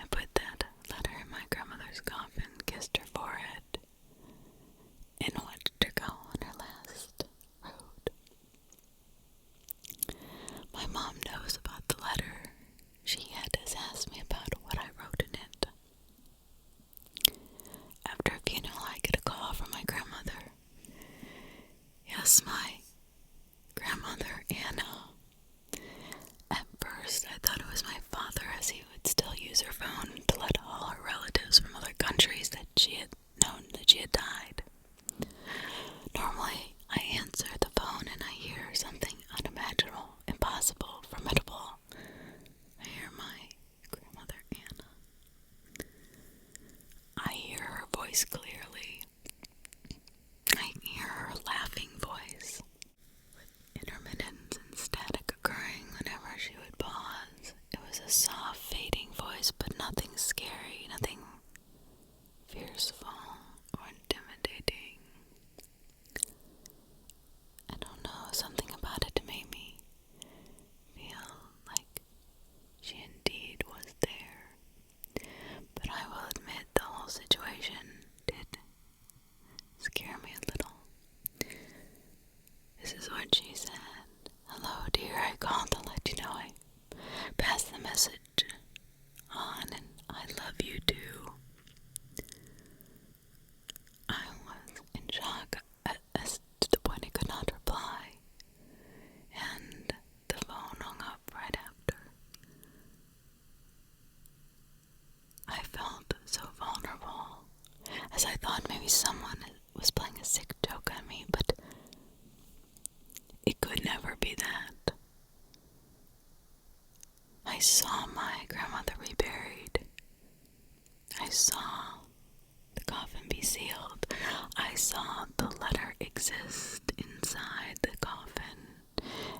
I put that letter in my grandmother's coffin, kissed her forehead, and watched her go on her last road. My mom knows about the letter. She has asked me about what I wrote in it. After a funeral, I get a call from my grandmother. Yes, my grandmother, Anna. At first, I thought it was my father, as he would still use her phone to let all her relatives from other countries that she had known that she had died. Normally, I answer the phone and I hear something unimaginable, impossible, formidable. I hear my grandmother, Anna. I hear her voice clearly. I hear her laughing voice, with intermittence and static occurring whenever she would pause. It was a soft, fading voice, but nothing scary, nothing fearful. be sealed. I saw the letter exist inside the coffin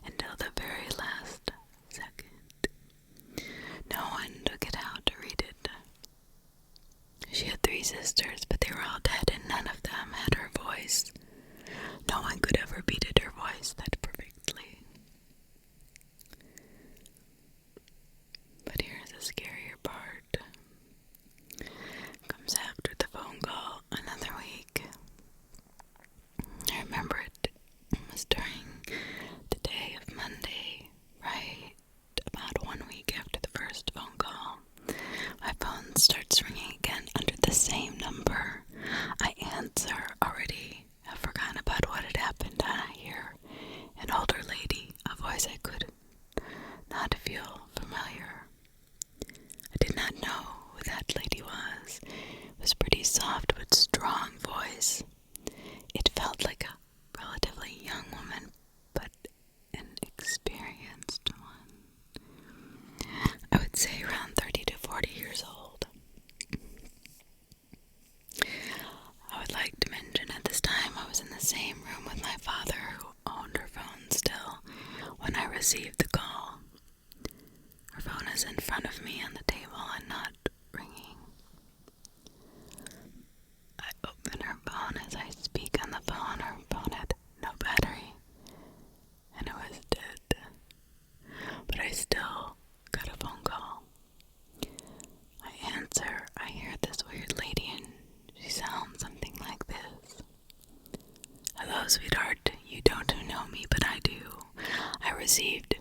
until the very last second. No one took it out to read it. She had 3 sisters, but they were all dead, and none of them had her voice. No one could ever beat her voice that perfectly. But here's the scarier part. Comes after the phone call another week. I remember it was during the day of Monday, right about 1 week after the first phone call. My phone starts ringing again under the same number. I answer already. I've forgotten about what had happened, and I hear an older lady, a voice I could not feel familiar. I did not know who that lady was. It was a pretty soft but strong voice. It felt like a relatively young woman, but an experienced one. I would say around 30 to 40 years old. I would like to mention at this time I was in the same room with my father, who owned her phone still, when I received the call. Her phone is in front of me on the table and not ringing. I open her phone as I speak on the phone. Her phone had no battery, and it was dead. But I still got a phone call. I answer. I hear this weird lady, and she sounds something like this. Hello, sweetheart. You don't know me, but I do. I received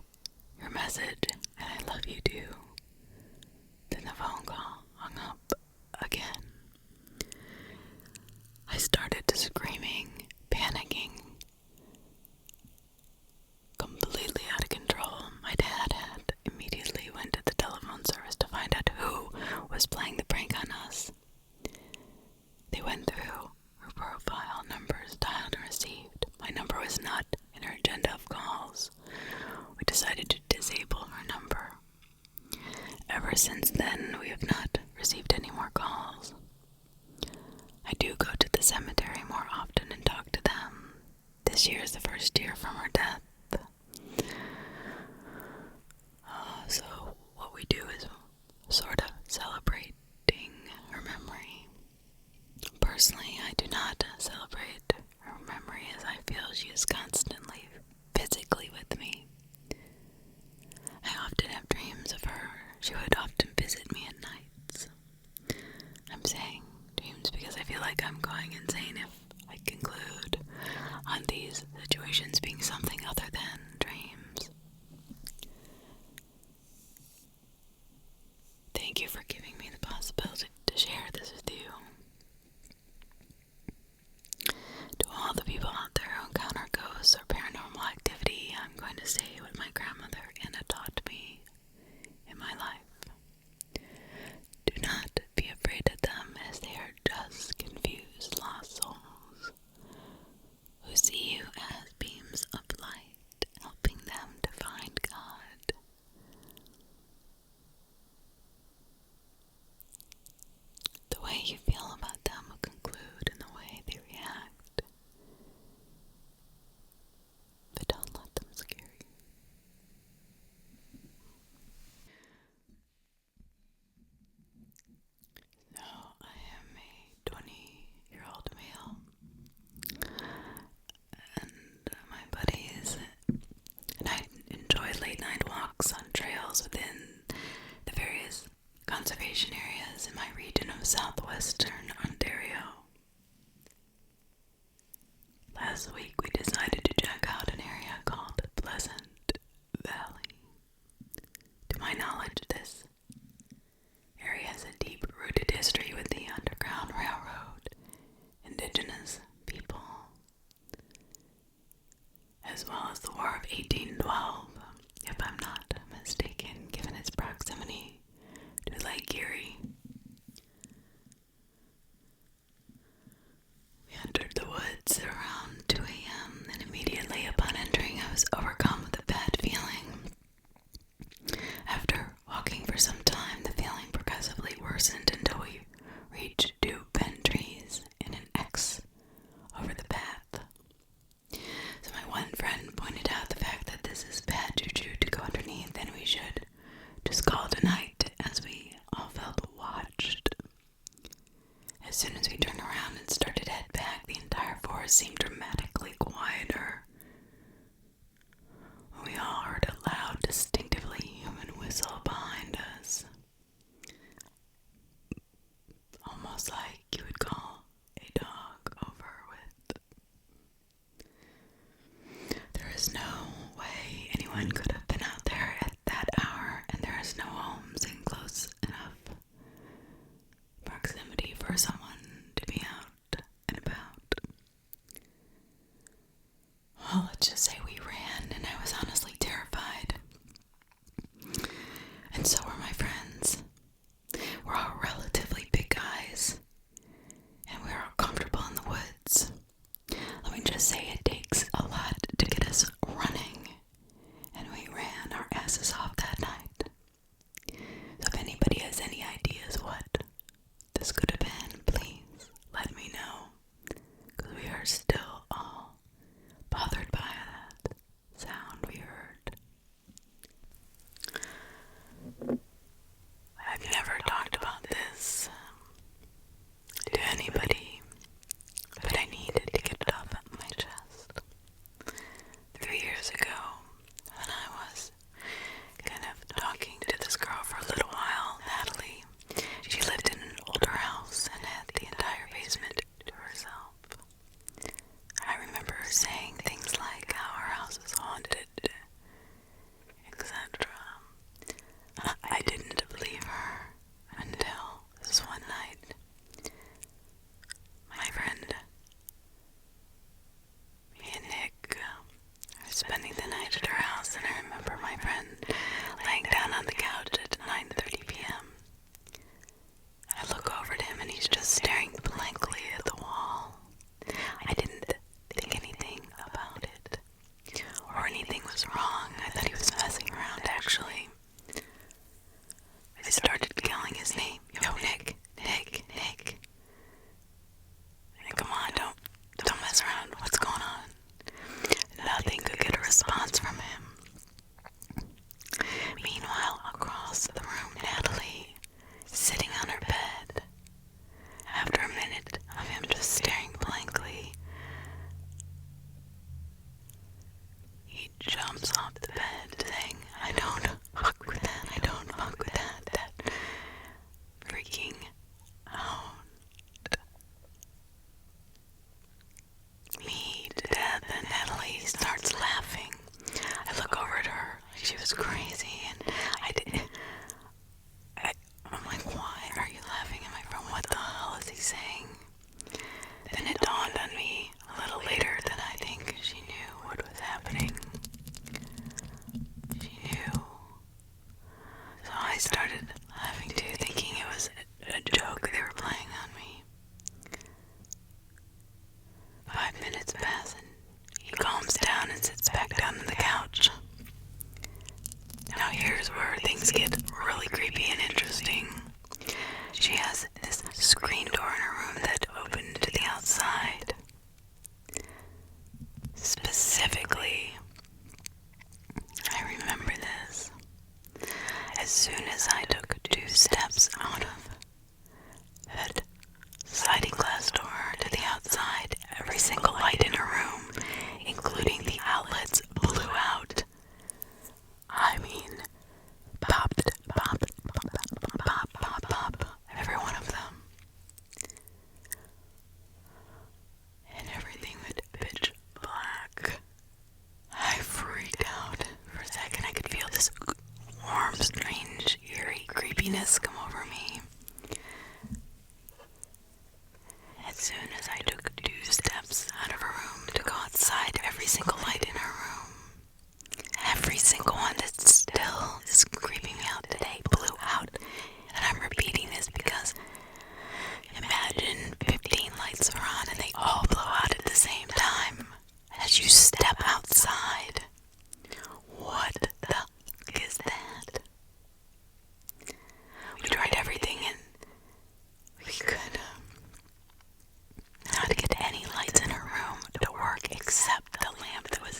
your message, and I love you too. Then the phone call hung up again. I started screaming, panicking, completely out of control. My dad had immediately went to the telephone service to find out who was playing the prank on us. They went through her profile, numbers dialed and received. My number was not in her agenda of calls. We decided to disable her number. Ever since then, we have not received any more calls. I do go to the cemetery more often and talk to them. This year is the first year from her death. So what we do is sort of celebrating her memory. Personally, I do not celebrate her memory, as I feel she is constantly physically with me. I often have dreams of her. She would often visit me at nights. I'm saying dreams because I feel like I'm going insane if I conclude on these situations being something other than dreams. Thank you for giving me the possibility to share this with you. To all the people out there who encounter ghosts or paranormal activity, I'm going to say what my grandmother Anna taught me in my life. Do not be afraid of them, as they are just confused, lost souls who see you as beams of light, helping them to find God. The way you feel about them will conclude in the way they react. But don't let them scare you. So, I am a 20-year-old male, and my buddies and I enjoy late night walks on trails within the various conservation areas in my region of southwestern Ontario. Last week we decided to check out an area called Pleasant Valley. To my knowledge, this area has a deep-rooted history with the Underground Railroad, Indigenous people, as well as the War of 1812, if I'm not mistaken, given its proximity to Lake Erie. We entered the woods around 2 a.m., and immediately upon entering I was overcome with a bad feeling. After walking for some time, the feeling progressively worsened until we reached 2 bent trees in an soon as we turned around and started to head back, the entire forest seemed dramatically quieter. We all heard a loud, distinctively human whistle behind us. Almost like you would call a dog over with. There is no way anyone could have been out there at that hour, and there is no homes in close enough proximity for someone to be out and about. Well, let's just say we ran, and I was honestly terrified. And so were my friends. We're all relatively big guys, and we're all comfortable in the woods. Let me just say it takes a lot to get us running, and we ran our asses off that night. So if anybody has any ideas what this could have been, please let me know, because we are still all bothered by that sound we heard. I've never talked about this to anybody, but I needed to get it off my chest. 3 years ago, when I was kind of talking to this girl for a little while, Natalie, she lived in an older house and had the entire basement to herself. I remember her saying things like how her house was haunted, etc. I didn't believe her until this one night. My friend, me and Nick, were spending the night at her house, and I remember my friend laying down on the couch at 9:30 p.m. I look over at him and he's just staring blankly at the wall. I didn't think anything about it, or anything was wrong. I thought he was messing around, actually. I started yelling his name. Yo, Nick, Nick, Nick. And come on, don't mess around. What's going on? Nothing could get a response from him. Meanwhile, across the room, Natalie, sitting on her bed. After a minute of him just staring blankly, he jumps off the bed saying, I don't fuck with that, I don't fuck with that. That freaking out me to death, and Natalie starts laughing. I look over at her like she was crazy, and I'm like, why are you laughing at my friend? What the hell is he saying? Then it dawned on me a little later that I think she knew what was happening. She knew. So I started laughing too, thinking it was a joke they were playing on me. 5 minutes pass and he calms down and sits back down on the couch. Now here's where things get really creepy and interesting. She has this screen door in her room that opened to the outside. Specifically, I remember this. As soon as I took 2 steps out of that sliding glass door to the outside, every single light in her room, including the outlets, blew out. I mean, popped, pop, pop, pop, pop, pop, every one of them. And everything went pitch black. I freaked out for a second. I could feel this warm, strange, eerie creepiness come over me. As soon as I took 2 steps out of her room to go outside, every single light in her room, every single one that still is creeping me out today, blew out. And I'm repeating this because imagine 15 lights are on and they all blow out at the same time. As you step outside, what the fuck is that? We tried everything and we could not get any lights in her room to work except the lamp that was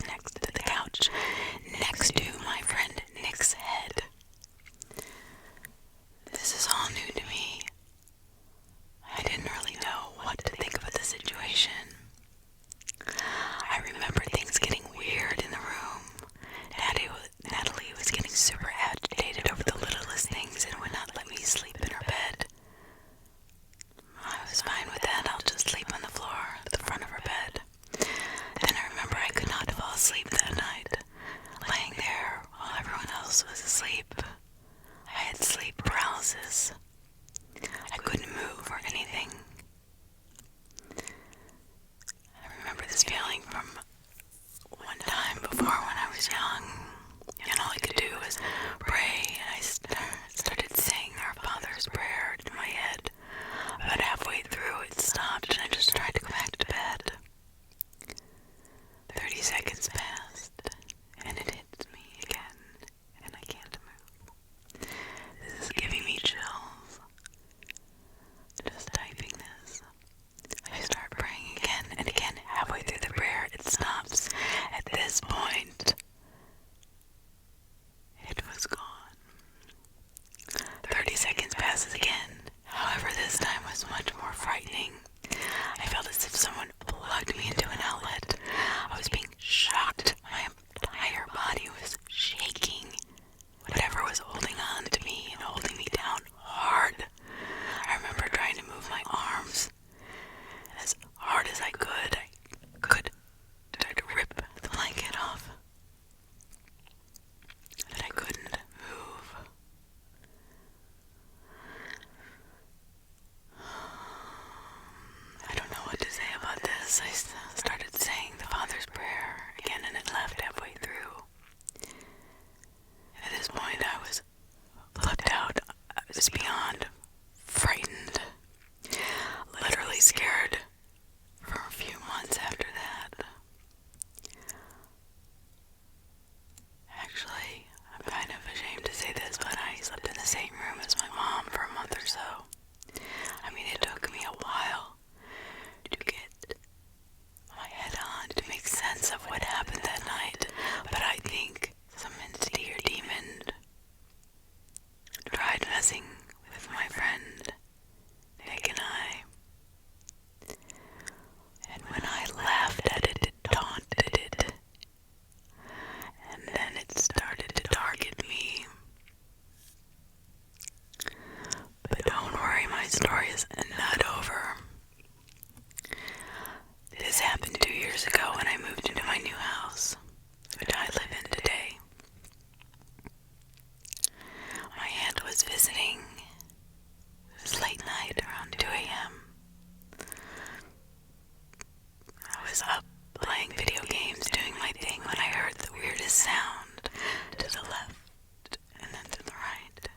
was up playing video games, doing my thing, when I heard the weirdest sound to the left and then to the right.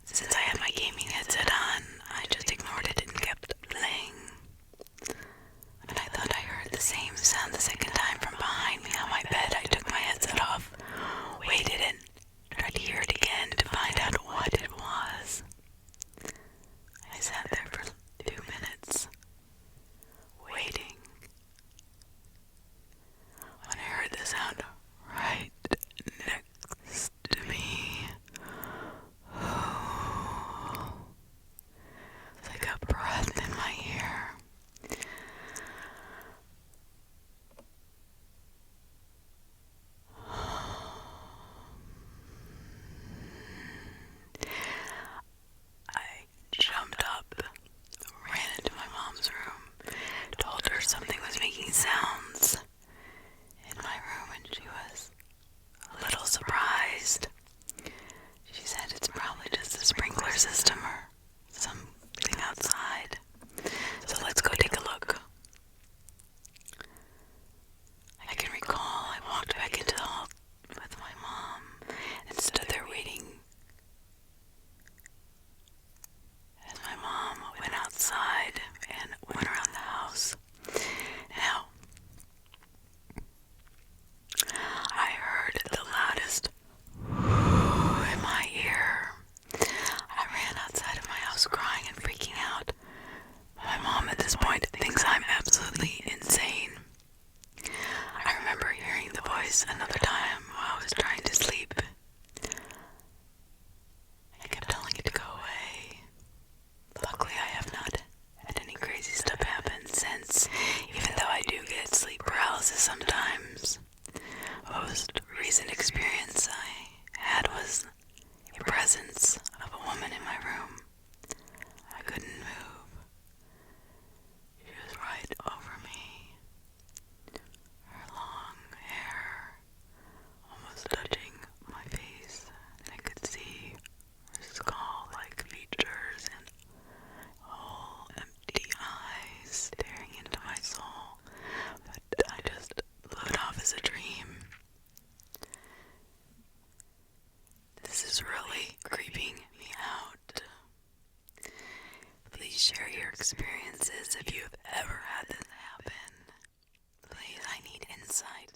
Since I had my gaming headset on, I just ignored it and kept playing. And I thought I heard the same sound the second time from behind me on my bed. I took my headset off, waited, and tried to hear it again to find out what it was. I sat there for 2 minutes, waiting, when I heard the sound right next to me. It's like a breath in my ear. I jumped up, ran into my mom's room, told her something was making sounds in my room, and she was a little surprised. She said it's probably just the sprinkler system or something outside. So let's go take a look. I can recall I walked back into the hall with my mom and stood there waiting as my mom went outside and went around the house. Now, I heard the loudest whoo in my ear. I ran outside of my house crying and freaking out. My mom at this point thinks I'm absolutely insane. I remember hearing the voice another time while I was trying to sleep. I kept telling it to go away. Luckily, I have not had any crazy stuff happen since, even though I do get sleep paralysis sometimes. Most recent experience I had was a presence of a woman in my room. I couldn't move. She was right over me. Her long hair almost touching my face, and I could see her skull-like features and whole empty eyes staring into my soul, but I just blew it off as a dream. This is really creeping me out. Please share your experiences if you've ever had this happen. Please, I need insight.